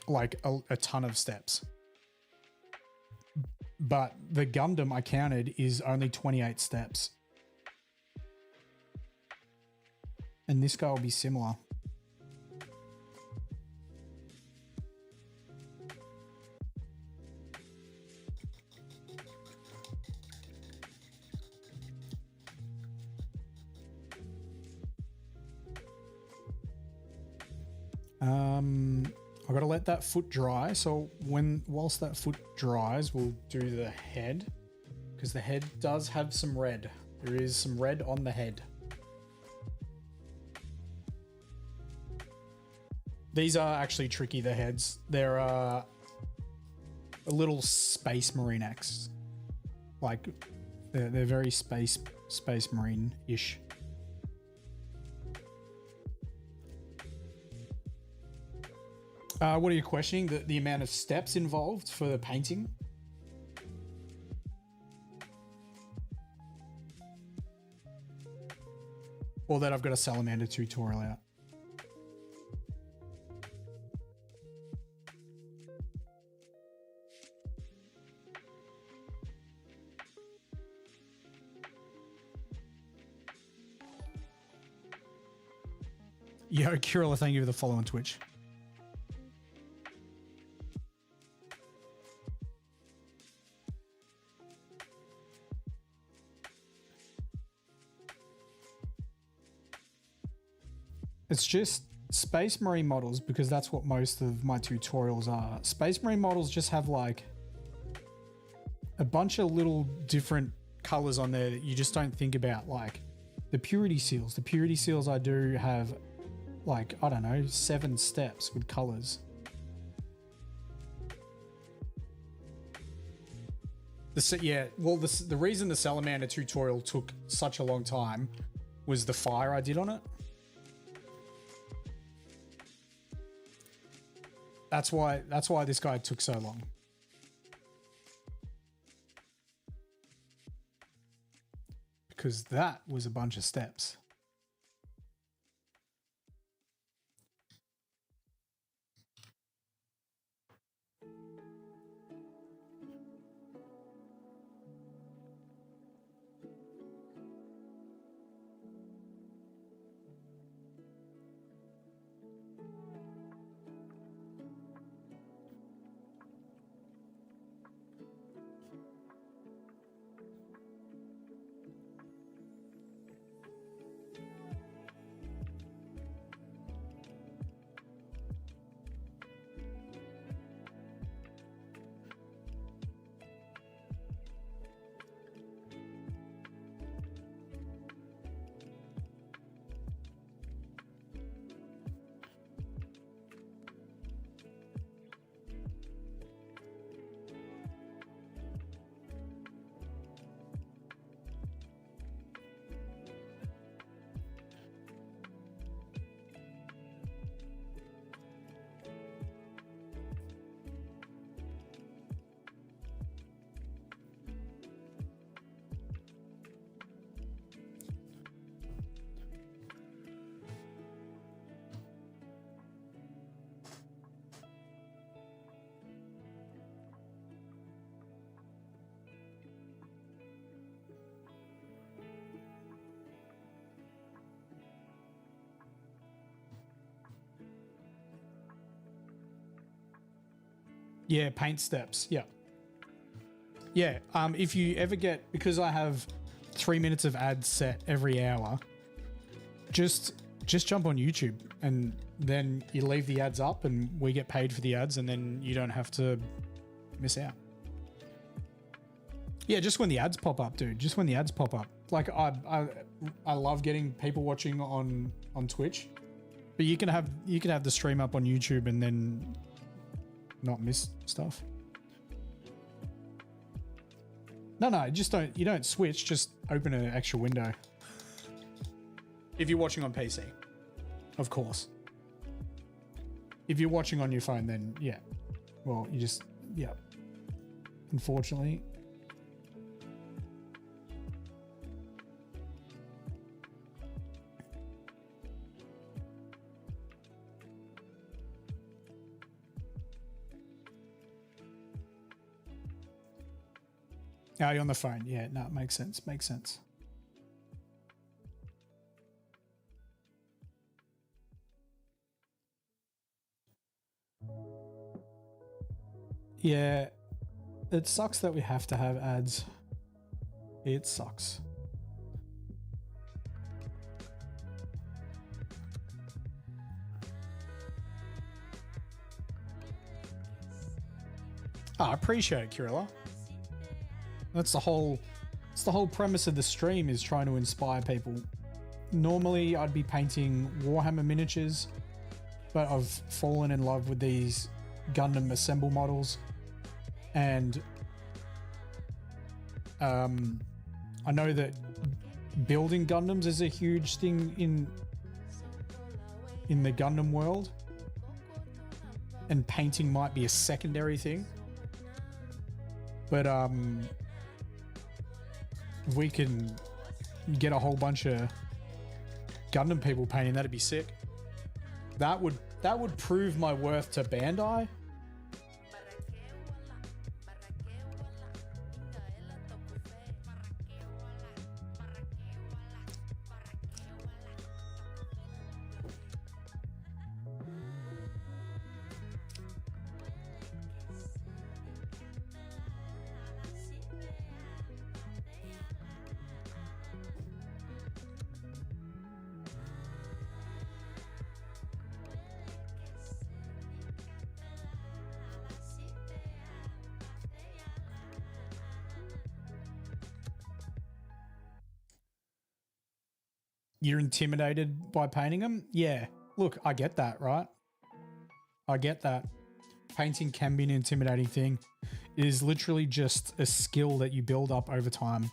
Like a ton of steps. But the Gundam I counted is only 28 steps. And this guy will be similar. I've got to let that foot dry. So whilst that foot dries, we'll do the head, because the head does have some red. There is some red on the head. These are actually tricky, the heads. They're a little space marine-esque. Like, they're very space marine-ish. What are you questioning? The amount of steps involved for the painting? Or that I've got a salamander tutorial out? Yo, Kirilla, thank you for the follow on Twitch. It's just Space Marine models, because that's what most of my tutorials are. Space Marine models just have like a bunch of little different colors on there that you just don't think about, like the purity seals. The purity seals I do have like, I don't know, 7 steps with colors. The reason the salamander tutorial took such a long time was the fire I did on it. That's why this guy took so long. Because that was a bunch of steps. Yeah, paint steps. Yeah. Yeah. If you ever get, because I have 3 minutes of ads set every hour, just jump on YouTube and then you leave the ads up and we get paid for the ads and then you don't have to miss out. Yeah, just when the ads pop up, dude. Just when the ads pop up. Like I love getting people watching on Twitch, but you can have the stream up on YouTube and then not miss stuff. No, just don't. You don't switch. Just open an extra window. If you're watching on PC, of course. If you're watching on your phone, then yeah. Well, you just yeah. Unfortunately. Oh, you're on the phone. Yeah, no, it makes sense. Makes sense. Yeah, it sucks that we have to have ads. It sucks. I appreciate it, Kirilla. That's the whole premise of the stream, is trying to inspire people. Normally I'd be painting Warhammer miniatures, but I've fallen in love with these Gundam assemble models, and I know that building Gundams is a huge thing in the Gundam world, and painting might be a secondary thing. But if we can get a whole bunch of Gundam people painting, that'd be sick. That would prove my worth to Bandai. You're intimidated by painting them? Yeah. Look, I get that, right? I get that. Painting can be an intimidating thing. It is literally just a skill that you build up over time.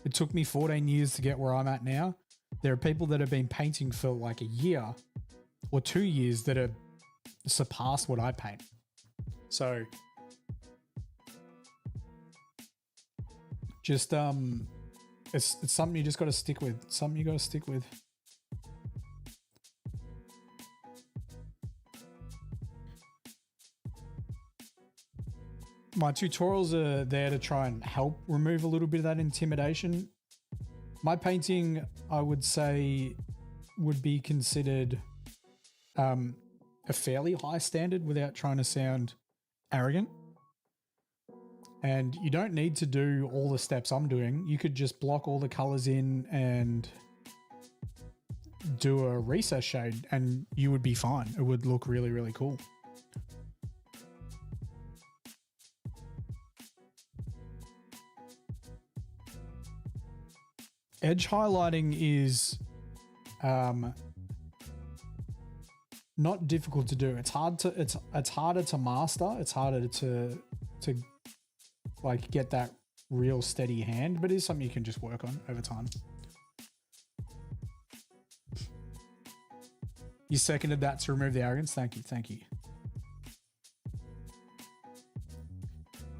It took me 14 years to get where I'm at now. There are people that have been painting for like a year or 2 years that have surpassed what I paint. So just it's something you just got to stick with. Something you got to stick with. My tutorials are there to try and help remove a little bit of that intimidation. My painting, I would say, would be considered a fairly high standard without trying to sound arrogant. And you don't need to do all the steps I'm doing. You could just block all the colors in and do a recess shade and you would be fine. It would look really, really cool. Edge highlighting is not difficult to do. It's harder to master. It's harder to like get that real steady hand, but it is something you can just work on over time. You seconded that to remove the arrogance. Thank you. Thank you.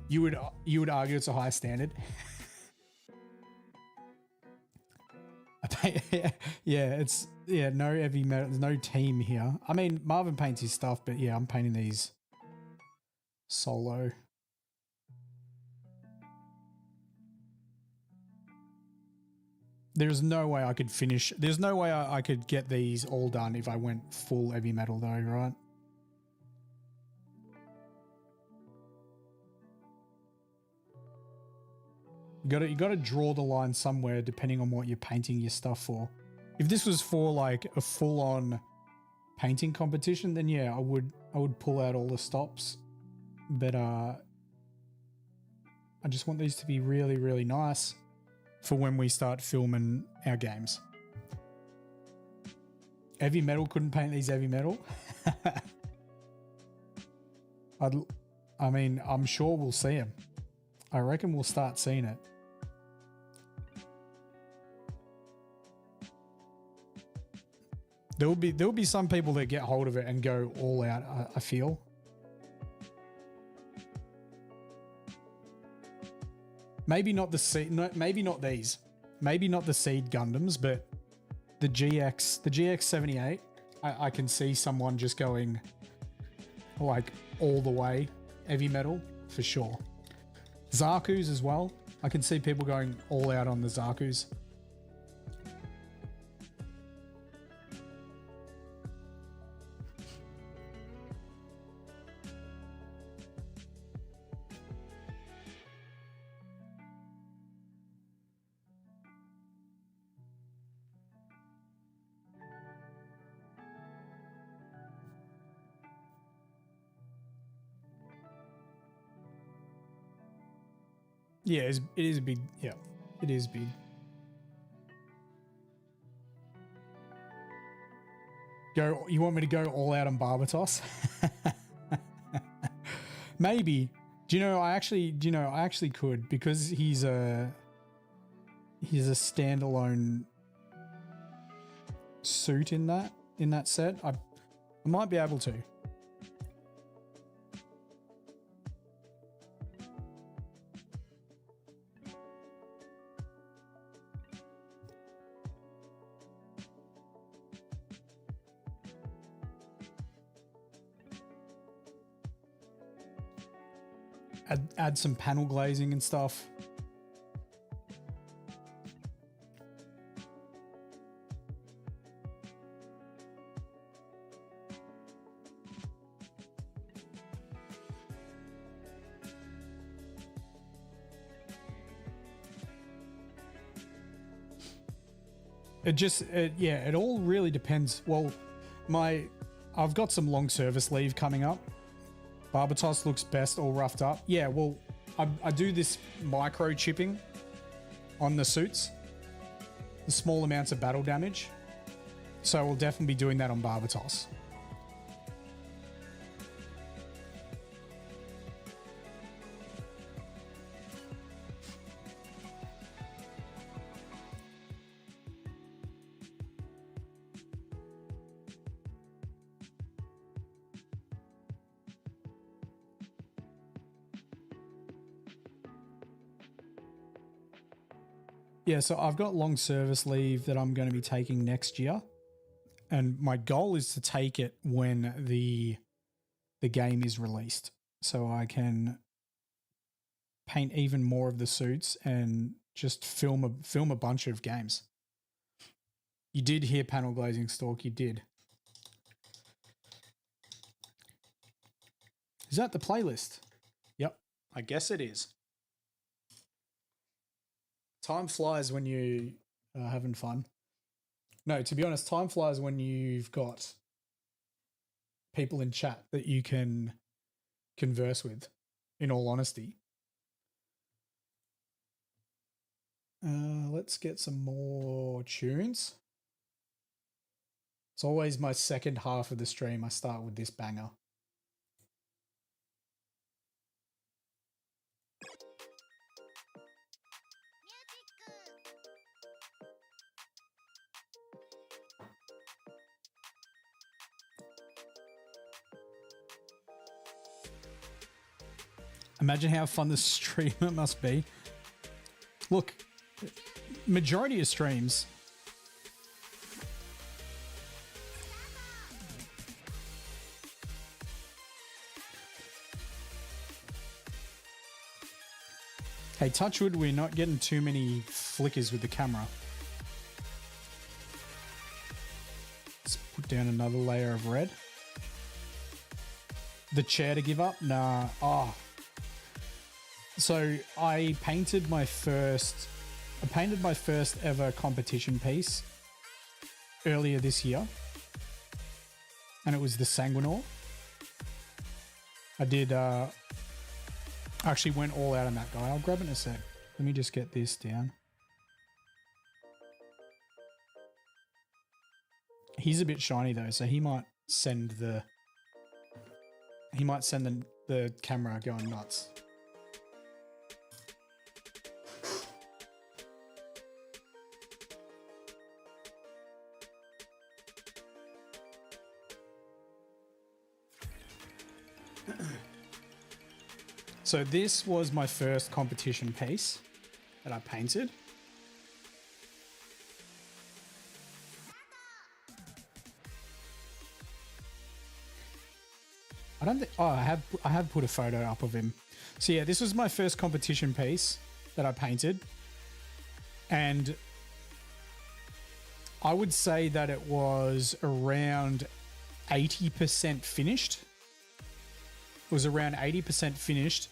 You would argue it's a high standard. Yeah, no heavy metal, there's no team here. I mean, Marvin paints his stuff, but yeah, I'm painting these solo. There's no way I could finish. There's no way I could get these all done if I went full heavy metal though, right? You gotta draw the line somewhere depending on what you're painting your stuff for. If this was for like a full-on painting competition, then yeah, I would pull out all the stops. But I just want these to be really, really nice for when we start filming our games. Heavy Metal couldn't paint these Heavy Metal. I mean, I'm sure we'll see them. I reckon we'll start seeing it. There'll be some people that get hold of it and go all out, I feel. Maybe not the seed, maybe not these. Maybe not the seed Gundams, but the GX78, I can see someone just going like all the way Heavy Metal for sure. Zaku's as well. I can see people going all out on the Zaku's. Yeah, it is big. Yeah, it is big. You want me to go all out on Barbatos? Maybe. I actually could, because he's a standalone suit in that set. I might be able to. Add some panel glazing and stuff. It all really depends. Well, I've got some long service leave coming up. Barbatos looks best all roughed up. Yeah, well, I do this microchipping on the suits, the small amounts of battle damage. So we'll definitely be doing that on Barbatos. Yeah, so I've got long service leave that I'm going to be taking next year. And my goal is to take it when the game is released. So I can paint even more of the suits and just film a bunch of games. You did hear panel glazing, Stork, you did. Is that the playlist? Yep, I guess it is. Time flies when you are having fun. No, to be honest, time flies when you've got people in chat that you can converse with, in all honesty. Let's get some more tunes. It's always my second half of the stream. I start with this banger. Imagine how fun the streamer must be. Look, majority of streams, hey, touch wood, we're not getting too many flickers with the camera. Let's put down another layer of red. The chair to give up? Nah. Oh. So I painted my first ever competition piece earlier this year, and it was the Sanguinor. I did actually went all out on that guy. I'll grab it in a sec. Let me just get this down. He's a bit shiny though, so he might send the camera going nuts. So this was my first competition piece that I painted. I don't think, oh, I have put a photo up of him. So yeah, this was my first competition piece that I painted. And I would say that it was around 80% finished. It was around 80% finished.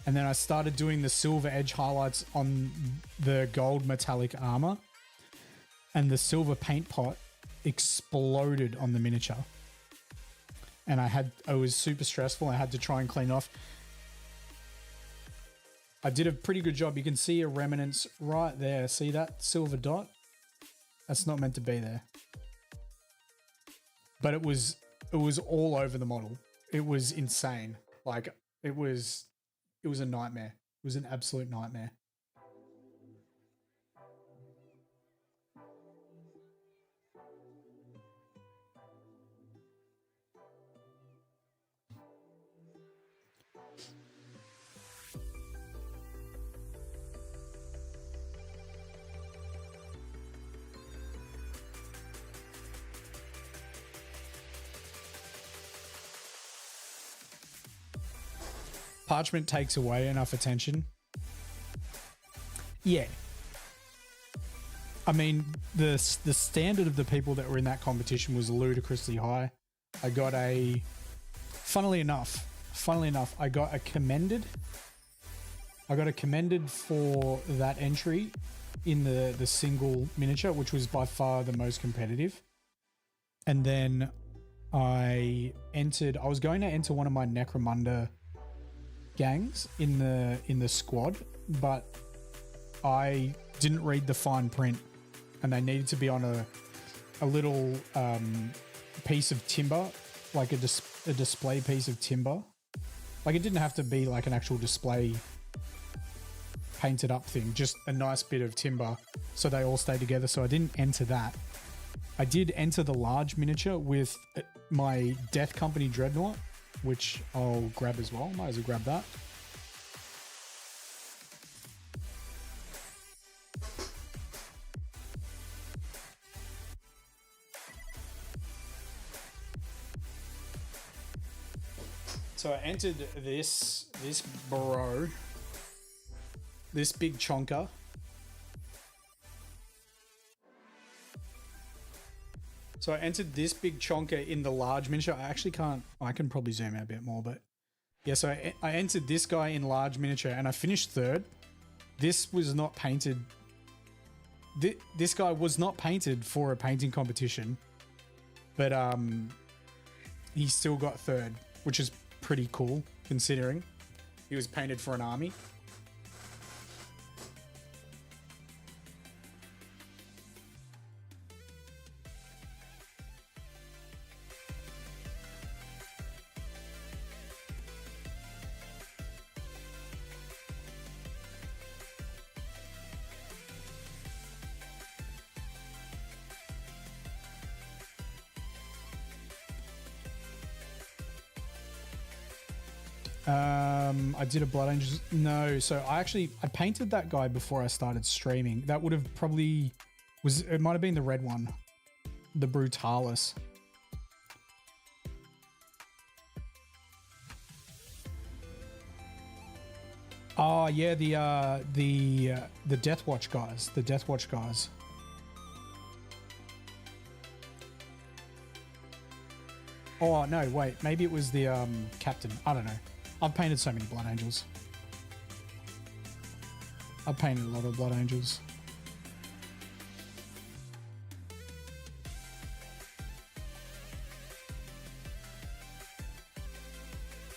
And then I started doing the silver edge highlights on the gold metallic armor. And the silver paint pot exploded on the miniature. And it was super stressful. I had to try and clean off. I did a pretty good job. You can see a remnants right there. See that silver dot? That's not meant to be there. But it was all over the model. It was insane. Like it was a nightmare. It was an absolute nightmare. Parchment takes away enough attention. Yeah. I mean, the standard of the people that were in that competition was ludicrously high. I got funnily enough, I got a commended for that entry in the single miniature, which was by far the most competitive. And then I was going to enter one of my Necromunda gangs in the squad, but I didn't read the fine print, and they needed to be on a little piece of timber, like a display piece of timber. Like it didn't have to be like an actual display painted up thing, just a nice bit of timber so they all stay together. So I didn't enter that. I did enter the large miniature with my Death Company Dreadnought, which I'll grab as well. Might as well grab that. So I entered this bro, this big chonker. So I entered this big chonker in the large miniature. I can probably zoom out a bit more, but yeah, so I entered this guy in large miniature and I finished third. This was not painted. This guy was not painted for a painting competition, but he still got third, which is pretty cool considering he was painted for an army. I did a Blood Angels. No, so I painted that guy before I started streaming. That would have probably it might have been the red one, the Brutalis. Oh yeah, the Death Watch guys, the Death Watch guys. Oh no, wait, maybe it was the captain. I don't know. I've painted so many Blood Angels. I painted a lot of Blood Angels.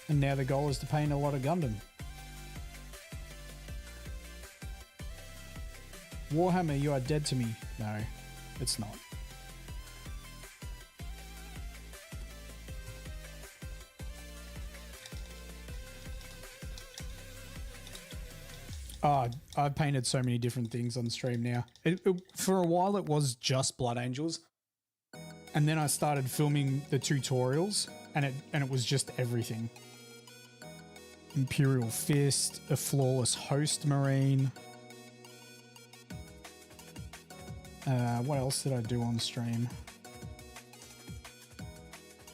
And now the goal is to paint a lot of Gundam. Warhammer, you are dead to me. No, it's not. Oh, I've painted so many different things on stream now. For a while, it was just Blood Angels. And then I started filming the tutorials, and it was just everything. Imperial Fist, a Flawless Host Marine. What else did I do on stream?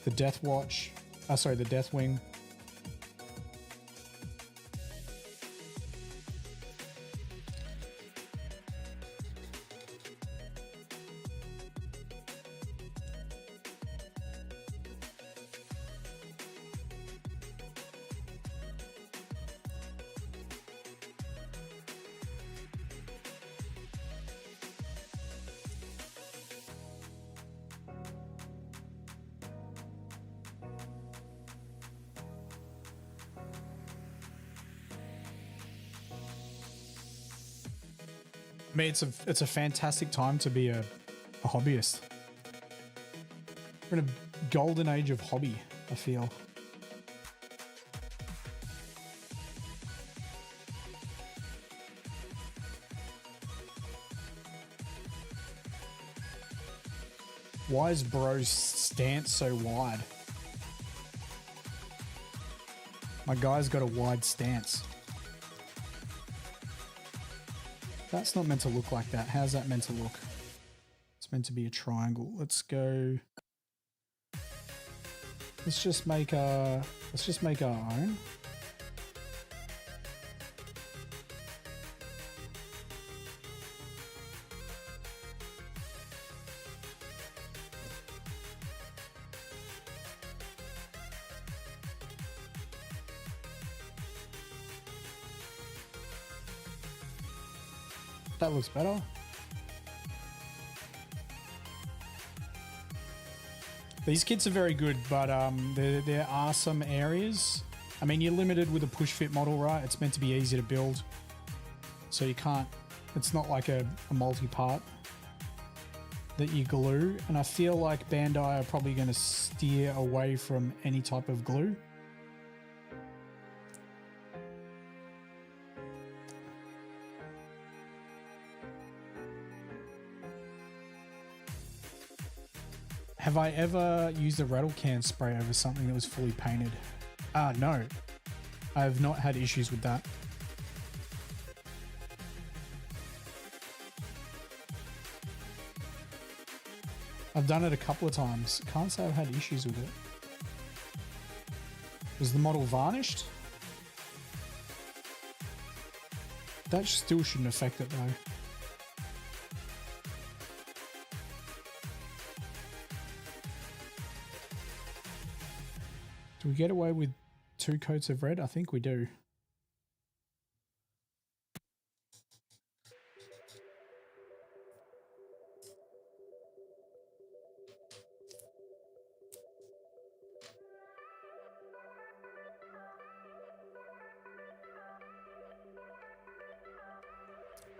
The Death Watch. Sorry, the Death Wing. I mean, it's a fantastic time to be a hobbyist. We're in a golden age of hobby, I feel. Why is bro's stance so wide? My guy's got a wide stance. That's not meant to look like that. How's that meant to look? It's meant to be a triangle. Let's go. Let's just make our own. That looks better. These kits are very good, but there are some areas. I mean, you're limited with a push fit model, right? It's meant to be easy to build. So you can't, it's not like a multi-part that you glue. And I feel like Bandai are probably going to steer away from any type of glue. Have I ever used a rattle can spray over something that was fully painted? No. I have not had issues with that. I've done it a couple of times. Can't say I've had issues with it. Was the model varnished? That still shouldn't affect it though. Do we get away with 2 coats of red? I think we do.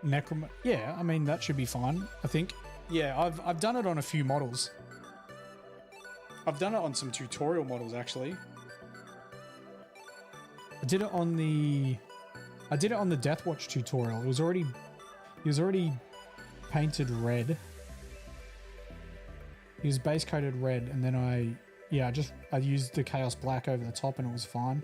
Necrom. Yeah, I mean that should be fine. I think. Yeah, I've done it on a few models. I've done it on some tutorial models actually. I did it on the Deathwatch tutorial. He was already painted red. He was base coated red, and then I used the Chaos Black over the top, and it was fine.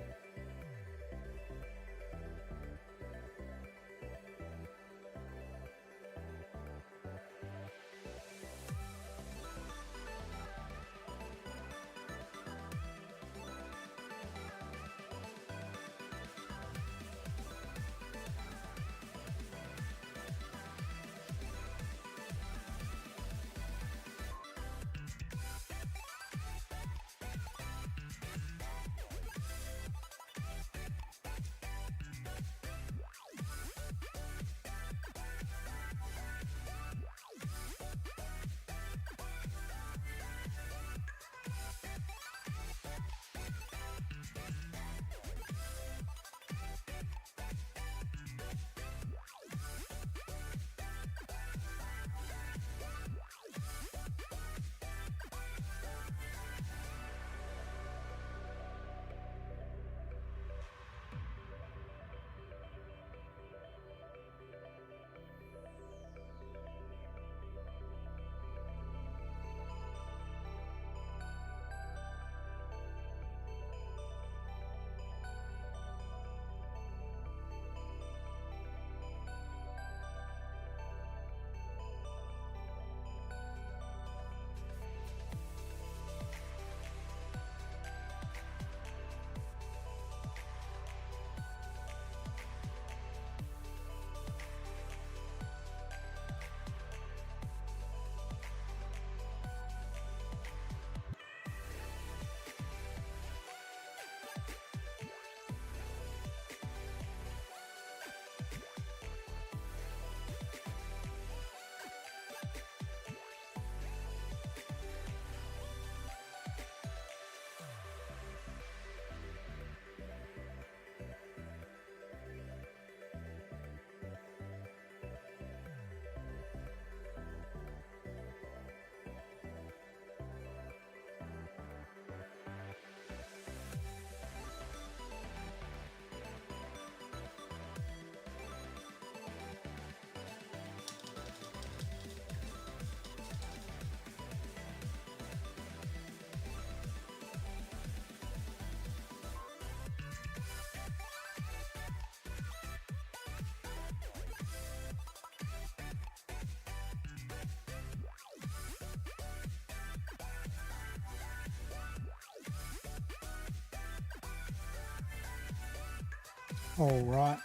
All right,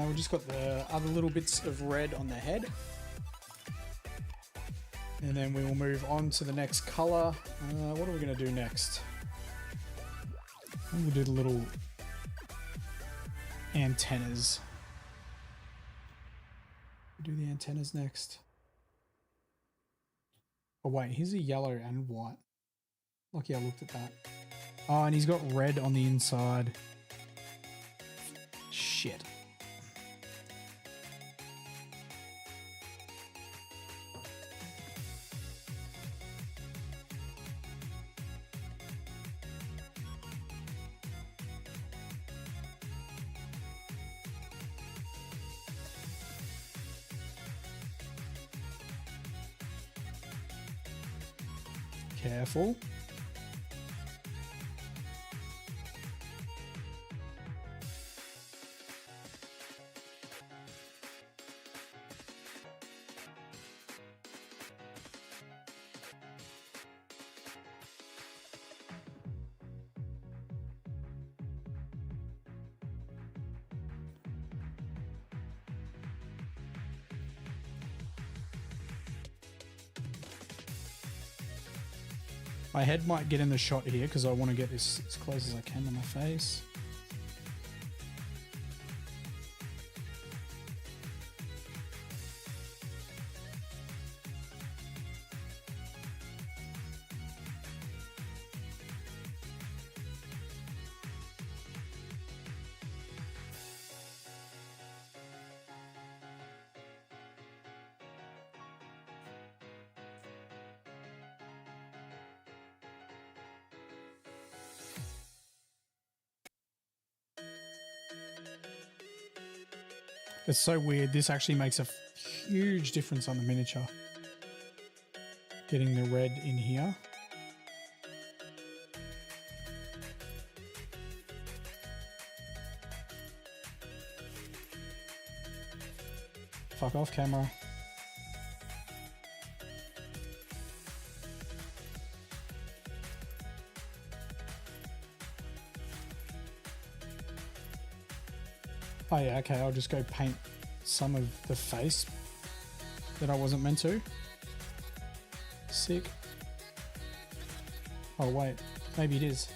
we just got the other little bits of red on the head. And then we will move on to the next color. What are we going to do next? We'll do the little antennas. We'll do the antennas next. Oh wait, here's a yellow and white. Lucky I looked at that. Oh, and he's got red on the inside. Shit. Careful. My head might get in the shot here because I want to get this as close as I can to my face. It's so weird. This actually makes a huge difference on the miniature. Getting the red in here. Fuck off, camera. Oh yeah, okay, I'll just go paint some of the face that I wasn't meant to. Sick. Oh wait, maybe it is.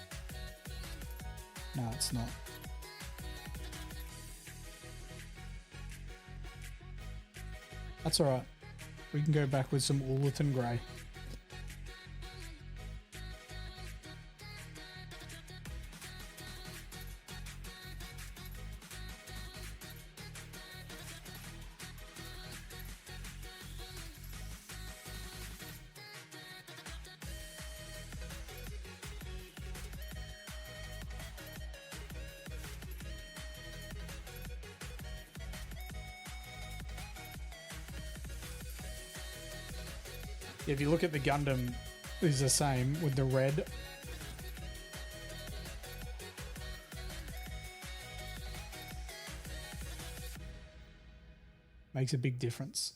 No, it's not. That's alright. We can go back with some Ullerton Grey. If you look at the Gundam, it's the same with the red. Makes a big difference.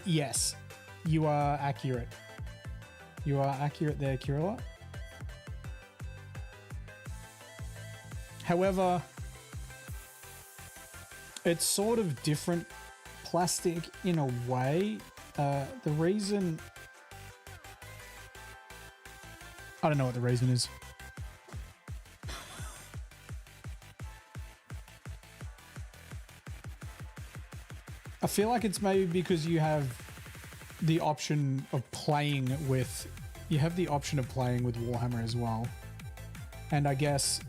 Yes, you are accurate. You are accurate there, Kirilla. However, it's sort of different plastic in a way. The reason... I don't know what the reason is. I feel like it's maybe because you have the option of playing with... You have the option of playing with Warhammer as well. And I guess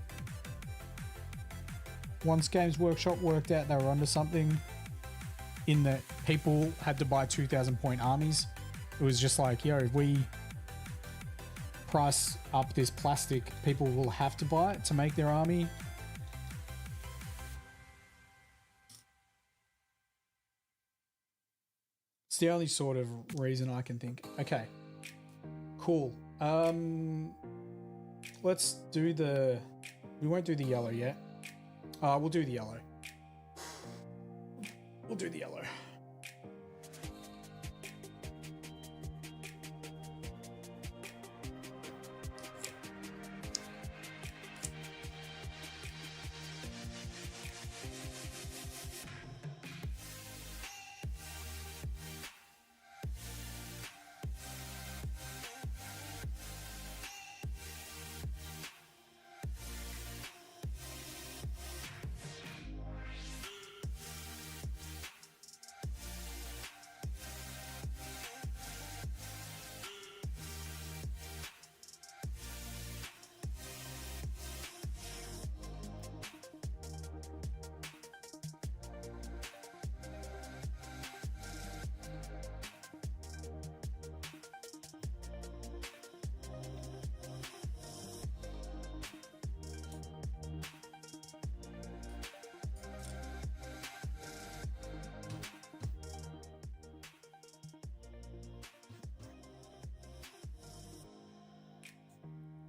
once Games Workshop worked out they were onto something in that people had to buy 2,000 point armies It was just like, yo, if we price up this plastic, people will have to buy it to make their army. It's the only sort of reason I can think. Okay, cool. Let's do the... We won't do the yellow yet. We'll do the yellow. We'll do the yellow.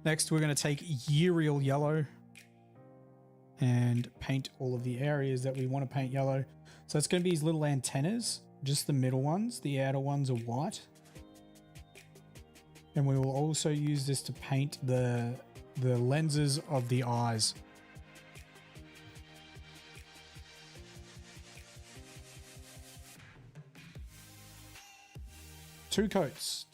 Next, we're going to take Uriel yellow and paint all of the areas that we want to paint yellow. So it's going to be these little antennas, just the middle ones. The outer ones are white. And we will also use this to paint the lenses of the eyes. Two coats.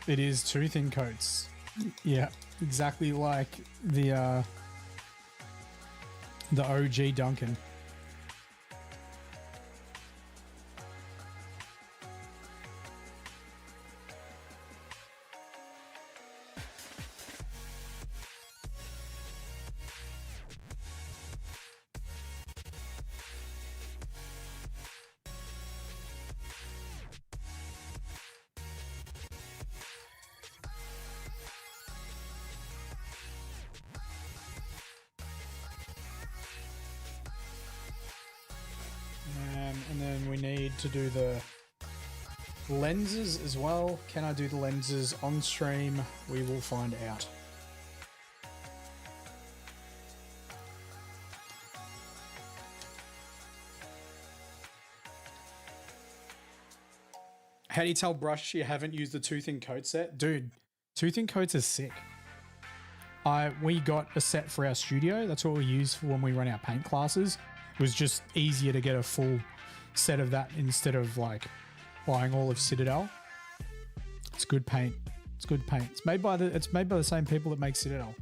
It is two thin coats. Yeah, exactly like the OG Duncan. And then we need to do the lenses as well. Can I do the lenses on stream? We will find out. How do you tell Brush you haven't used the two thin coat set? Dude, two thin coats are sick. We got a set for our studio. That's what we use for when we run our paint classes. It was just easier to get a full set of that instead of like buying all of Citadel. It's good paint. It's good paint. It's made by the same people that make Citadel.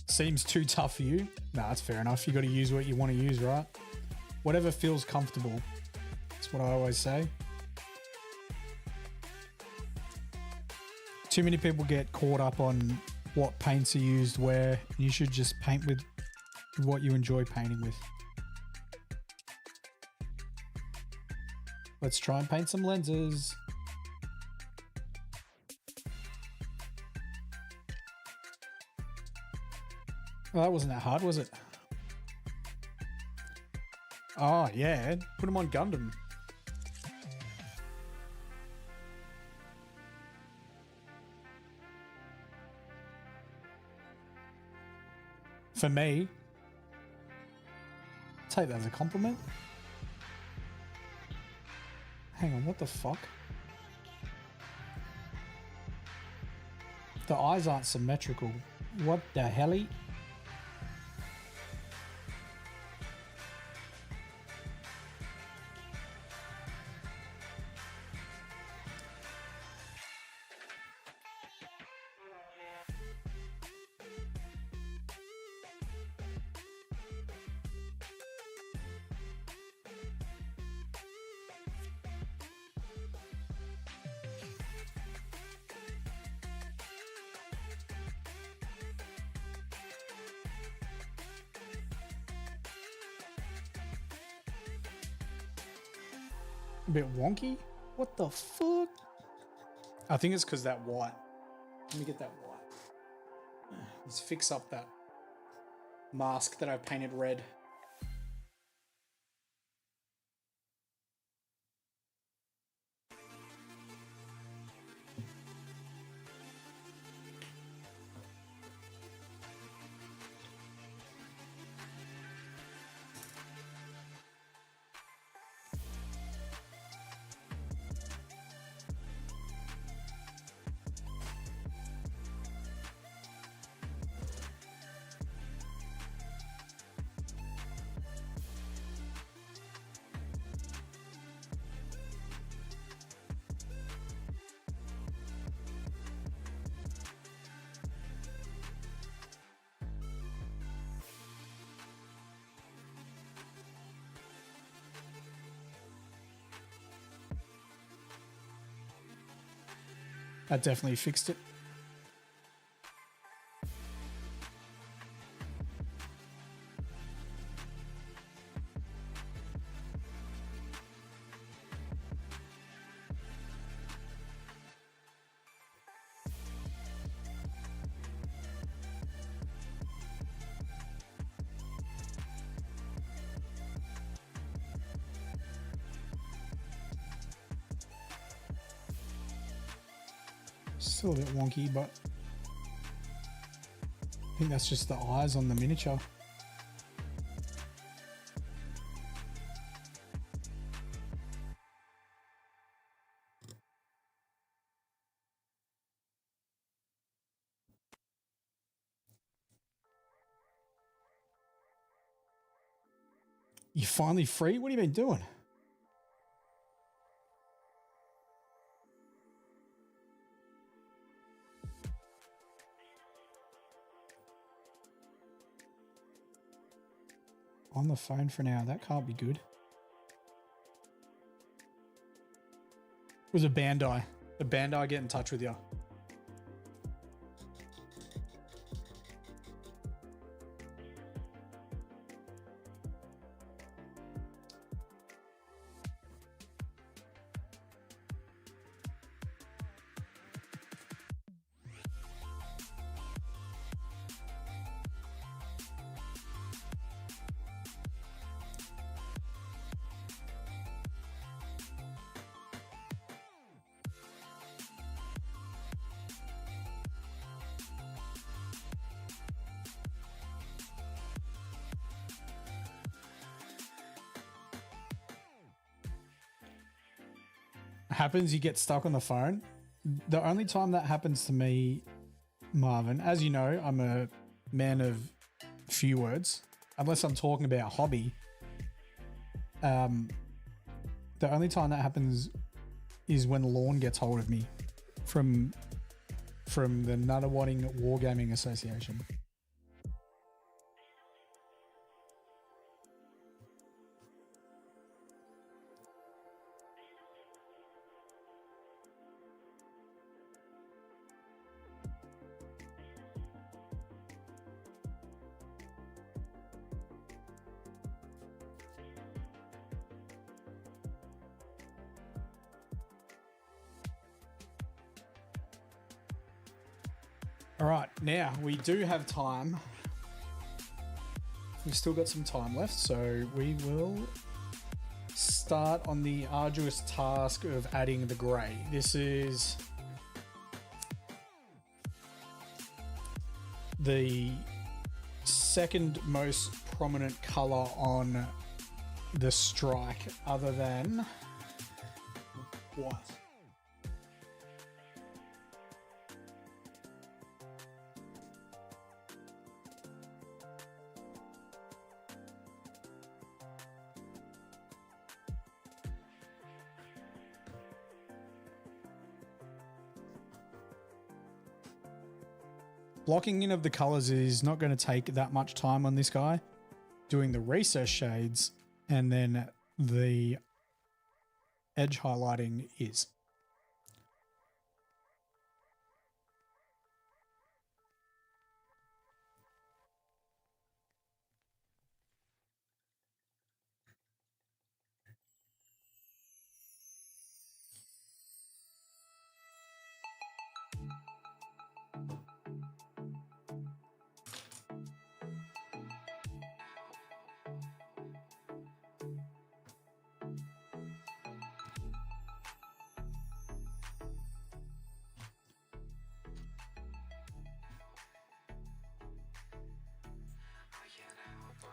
Seems too tough for you? Nah, that's fair enough. You got to use what you want to use, right? Whatever feels comfortable. That's what I always say. Too many people get caught up on what paints are used where. You should just paint with what you enjoy painting with. Let's try and paint some lenses. Well, that wasn't that hard, was it? Oh, yeah. Put them on Gundam. For me, take that as a compliment. Hang on, what the fuck? The eyes aren't symmetrical. What the helly? A bit wonky? What the fuck? I think it's because that white. Let me get that white. Let's fix up that mask that I painted red. That definitely fixed it. Still a bit wonky, but I think that's just the eyes on the miniature. You finally free? What have you been doing? On the phone for now. That can't be good. It was a Bandai. The Bandai get in touch with you. Happens, you get stuck on the phone. The only time that happens to me, Marvin, as you know, I'm a man of few words, unless I'm talking about a hobby. The only time that happens is when Lorne gets hold of me from the Nuttawading Wargaming Association. All right, now we do have time. We've still got some time left, so we will start on the arduous task of adding the grey. This is the second most prominent colour on the strike, other than white. Blocking in of the colours is not going to take that much time on this guy. Doing the recess shades and then the edge highlighting is.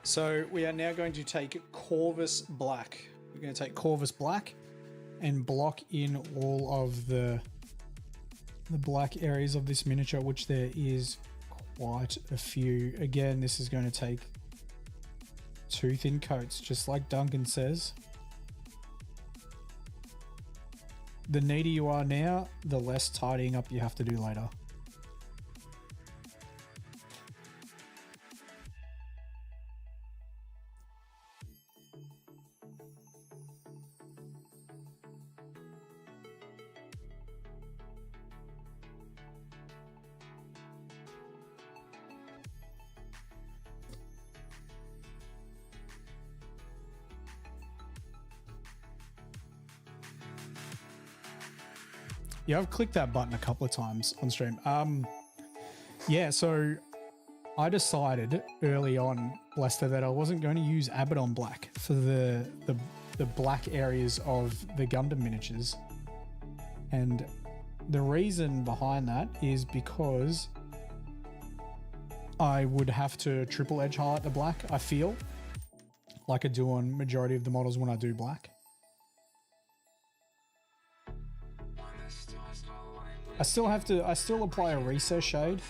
So we are now going to take Corvus Black. We're going to take Corvus Black and block in all of the black areas of this miniature, which there is quite a few. Again, this is going to take 2 thin coats, just like Duncan says. The neater you are now, the less tidying up you have to do later. Yeah, I've clicked that button a couple of times on stream. Yeah, so I decided early on, Lester, that I wasn't going to use Abaddon Black for the black areas of the Gundam miniatures. And the reason behind that is because I would have to triple edge highlight the black, I feel, like I do on majority of the models when I do black. I still apply a recess shade,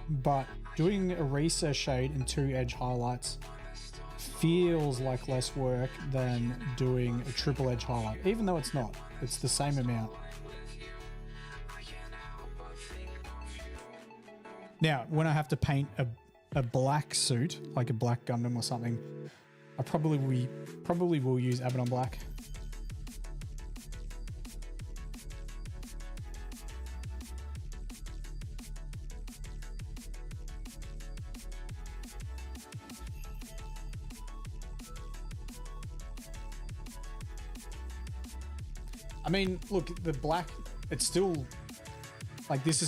but doing a recess shade and 2 edge highlights feels like less work than doing a triple edge highlight, even though it's not. It's the same amount. Now, when I have to paint a black suit, like a black Gundam or something, I probably will use Abaddon Black. I mean, look, the black, it's still like that's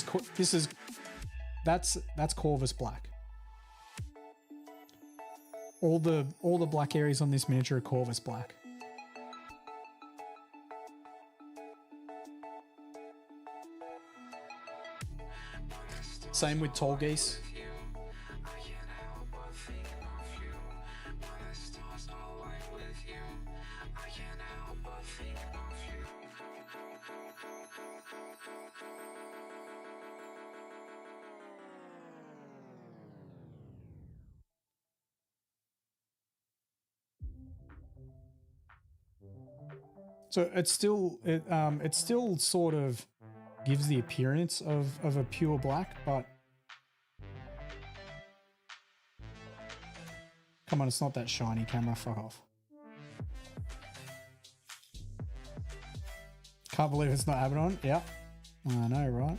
Corvus Black. All the black areas on this miniature are Corvus Black. Same with Tall Geese. So it still sort of gives the appearance of a pure black, but come on, it's not that shiny, camera, fuck off. Can't believe it's not Abaddon. Yeah, I know, right?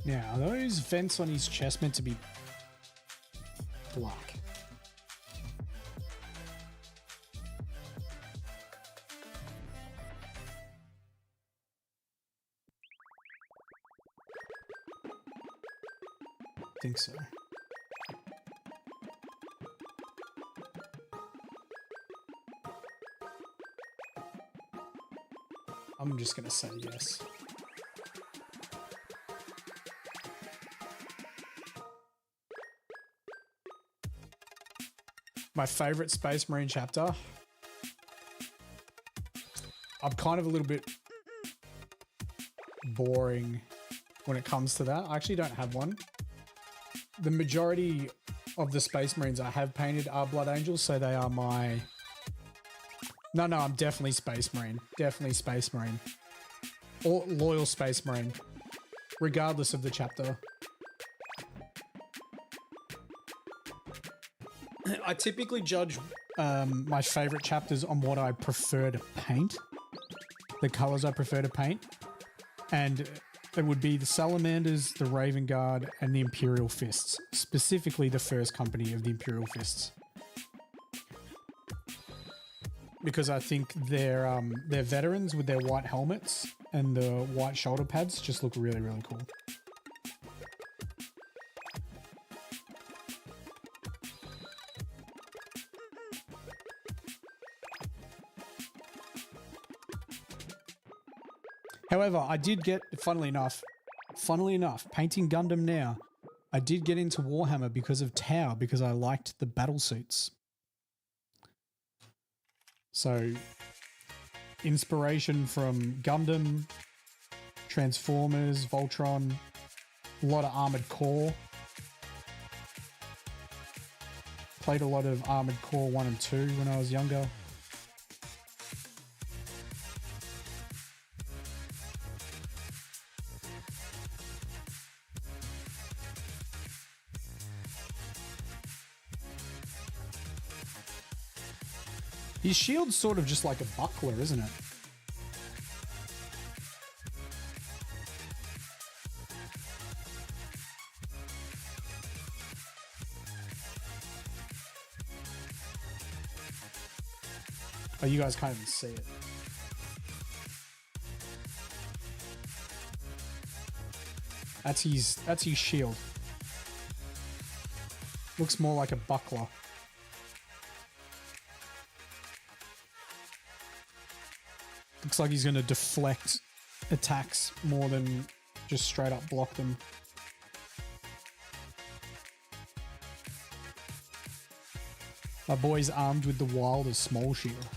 Now, are those vents on his chest meant to be black? I think so. I'm just going to say yes. My favorite Space Marine chapter. I'm kind of a little bit boring when it comes to that. I actually don't have one. The majority of the Space Marines I have painted are Blood Angels, so they are my... No, I'm definitely Space Marine. Definitely Space Marine. Or loyal Space Marine. Regardless of the chapter. I typically judge my favorite chapters on what I prefer to paint. The colors I prefer to paint. And it would be the Salamanders, the Raven Guard, and the Imperial Fists. Specifically the first company of the Imperial Fists. Because I think their veterans with their white helmets and the white shoulder pads just look really, really cool. However, I did get, funnily enough, painting Gundam now, I did get into Warhammer because of Tau, because I liked the battle suits. So, inspiration from Gundam, Transformers, Voltron, a lot of Armored Core. Played a lot of Armored Core 1 and 2 when I was younger. His shield's sort of just like a buckler, isn't it? Oh, you guys can't even see it. That's his shield. Looks more like a buckler. Looks like he's going to deflect attacks more than just straight up block them. My boy's armed with the wildest small shield.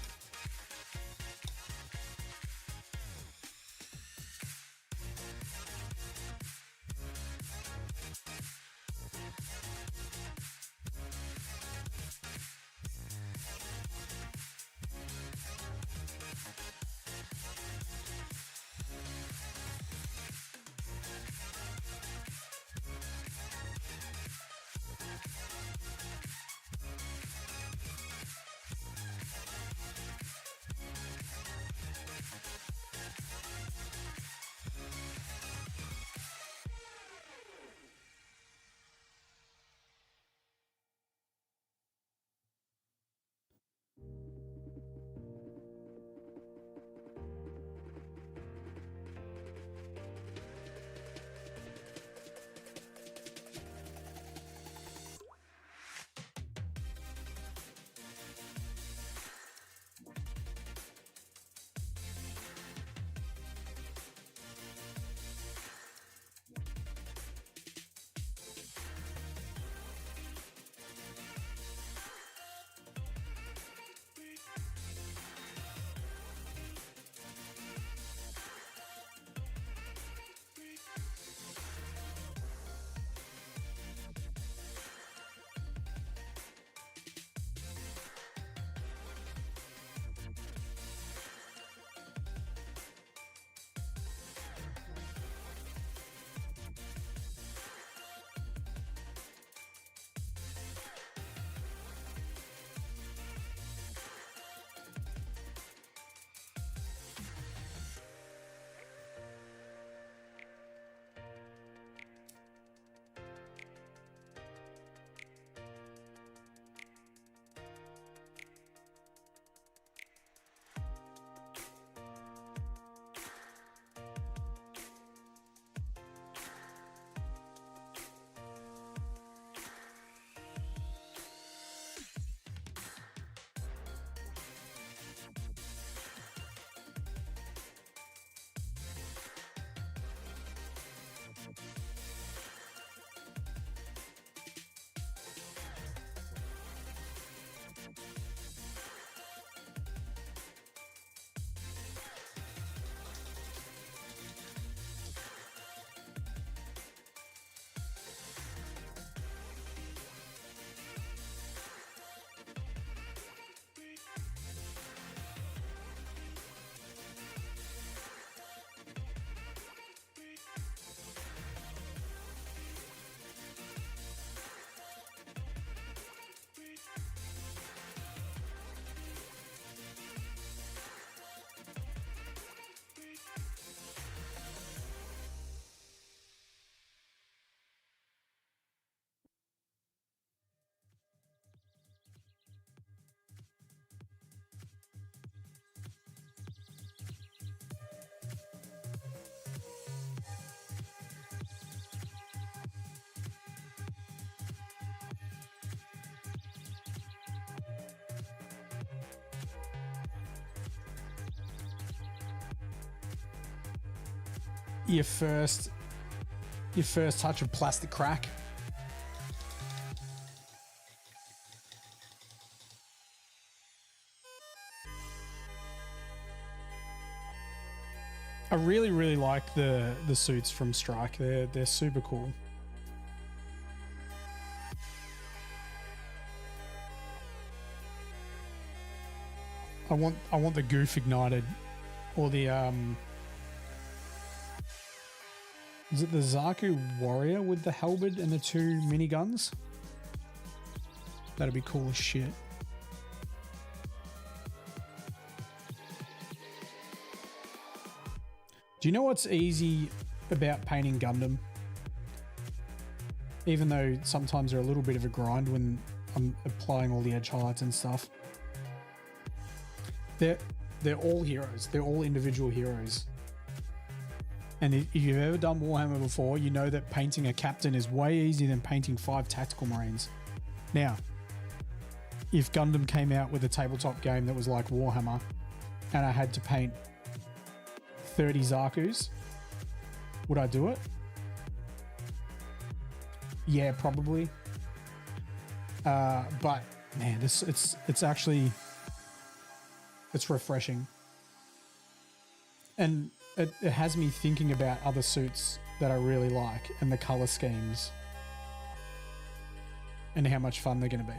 your first touch of plastic crack. I really like the suits from Strike. They're super cool. I want the Goof ignited, or the is it the Zaku Warrior with the halberd and the 2 miniguns? That'd be cool as shit. Do you know what's easy about painting Gundam? Even though sometimes they're a little bit of a grind when I'm applying all the edge highlights and stuff. They're all heroes. They're all individual heroes. And if you've ever done Warhammer before, you know that painting a captain is way easier than painting 5 tactical marines. Now, if Gundam came out with a tabletop game that was like Warhammer, and I had to paint 30 Zakus, would I do it? Yeah, probably. But man, it's actually refreshing, and it has me thinking about other suits that I really like and the color schemes and how much fun they're going to be.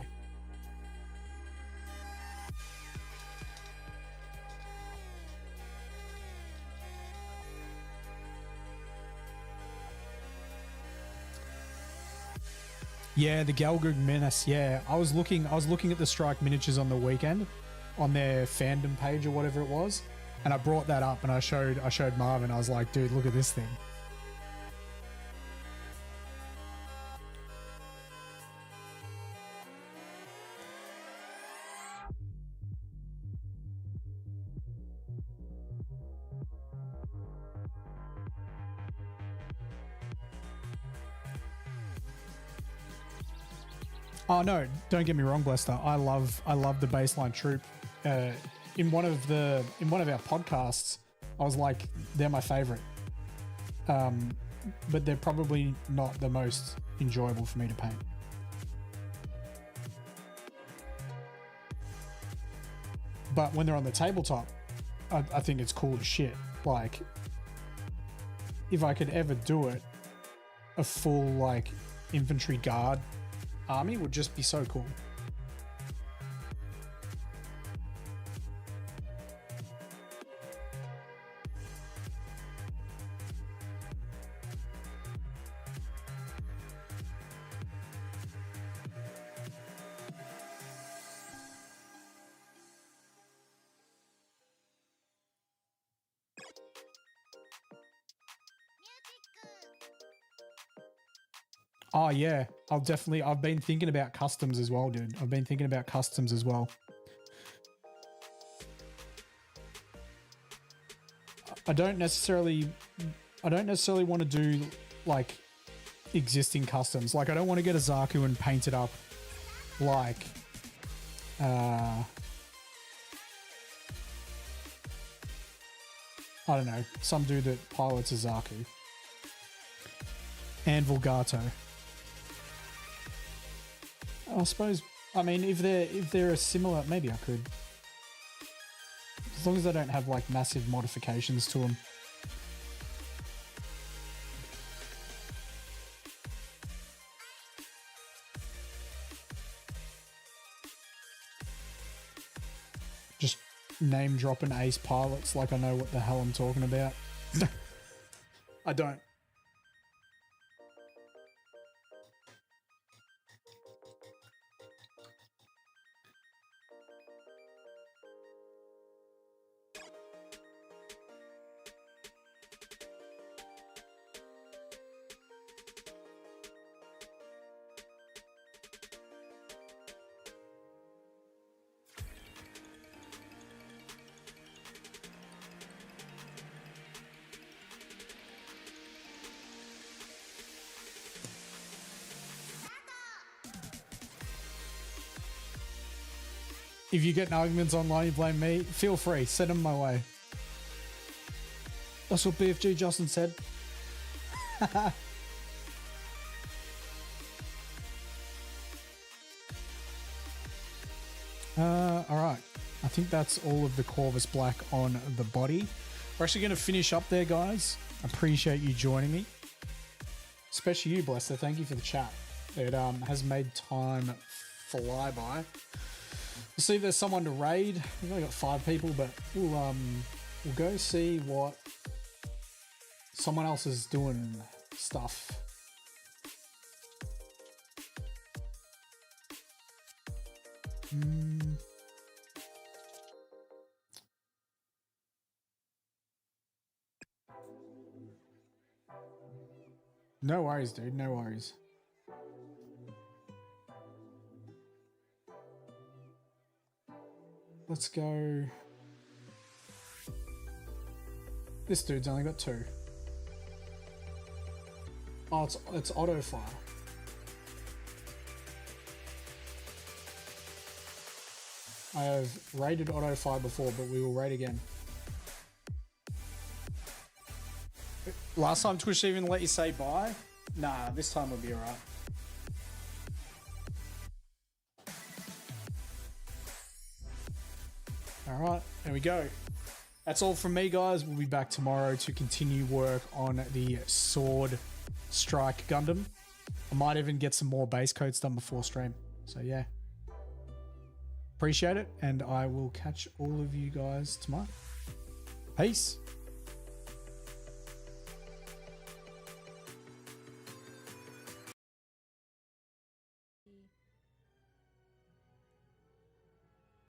Yeah, the Galgug Menace. Yeah, I was looking at the Strike miniatures on the weekend on their fandom page or whatever it was, and I brought that up and I showed Marvin. I was like, dude, look at this thing. Oh no, don't get me wrong, Blester. I love the baseline troop. In one of our podcasts, I was like, they're my favorite. But they're probably not the most enjoyable for me to paint. But when they're on the tabletop, I think it's cool as shit. Like, if I could ever do it, a full like infantry guard army would just be so cool. Oh yeah, I've been thinking about customs as well, dude. I've been thinking about customs as well. I don't necessarily want to do like existing customs. Like I don't want to get a Zaku and paint it up like I don't know, some dude that pilots a Zaku. And Vulgato. I suppose, I mean, if they're a similar, maybe I could. As long as I don't have like massive modifications to them. Just name dropping ace pilots like I know what the hell I'm talking about. I don't. If you get in arguments online, you blame me, feel free, send them my way. That's what BFG Justin said. Alright. I think that's all of the Corvus Black on the body. We're actually going to finish up there, guys. Appreciate you joining me. Especially you, Blester. Thank you for the chat. It has made time fly by. We'll see if there's someone to raid. We've only got 5 people, but we'll go see what someone else is doing stuff. No worries, dude. No worries. Let's go. This dude's only got 2. Oh, it's auto fire. I have raided auto fire before, but we will raid again. Last time Twitch even let you say bye? Nah, this time we'll be alright. Alright, there we go. That's all from me, guys. We'll be back tomorrow to continue work on the Sword Strike Gundam. I might even get some more base coats done before stream. So yeah. Appreciate it, and I will catch all of you guys tomorrow. Peace.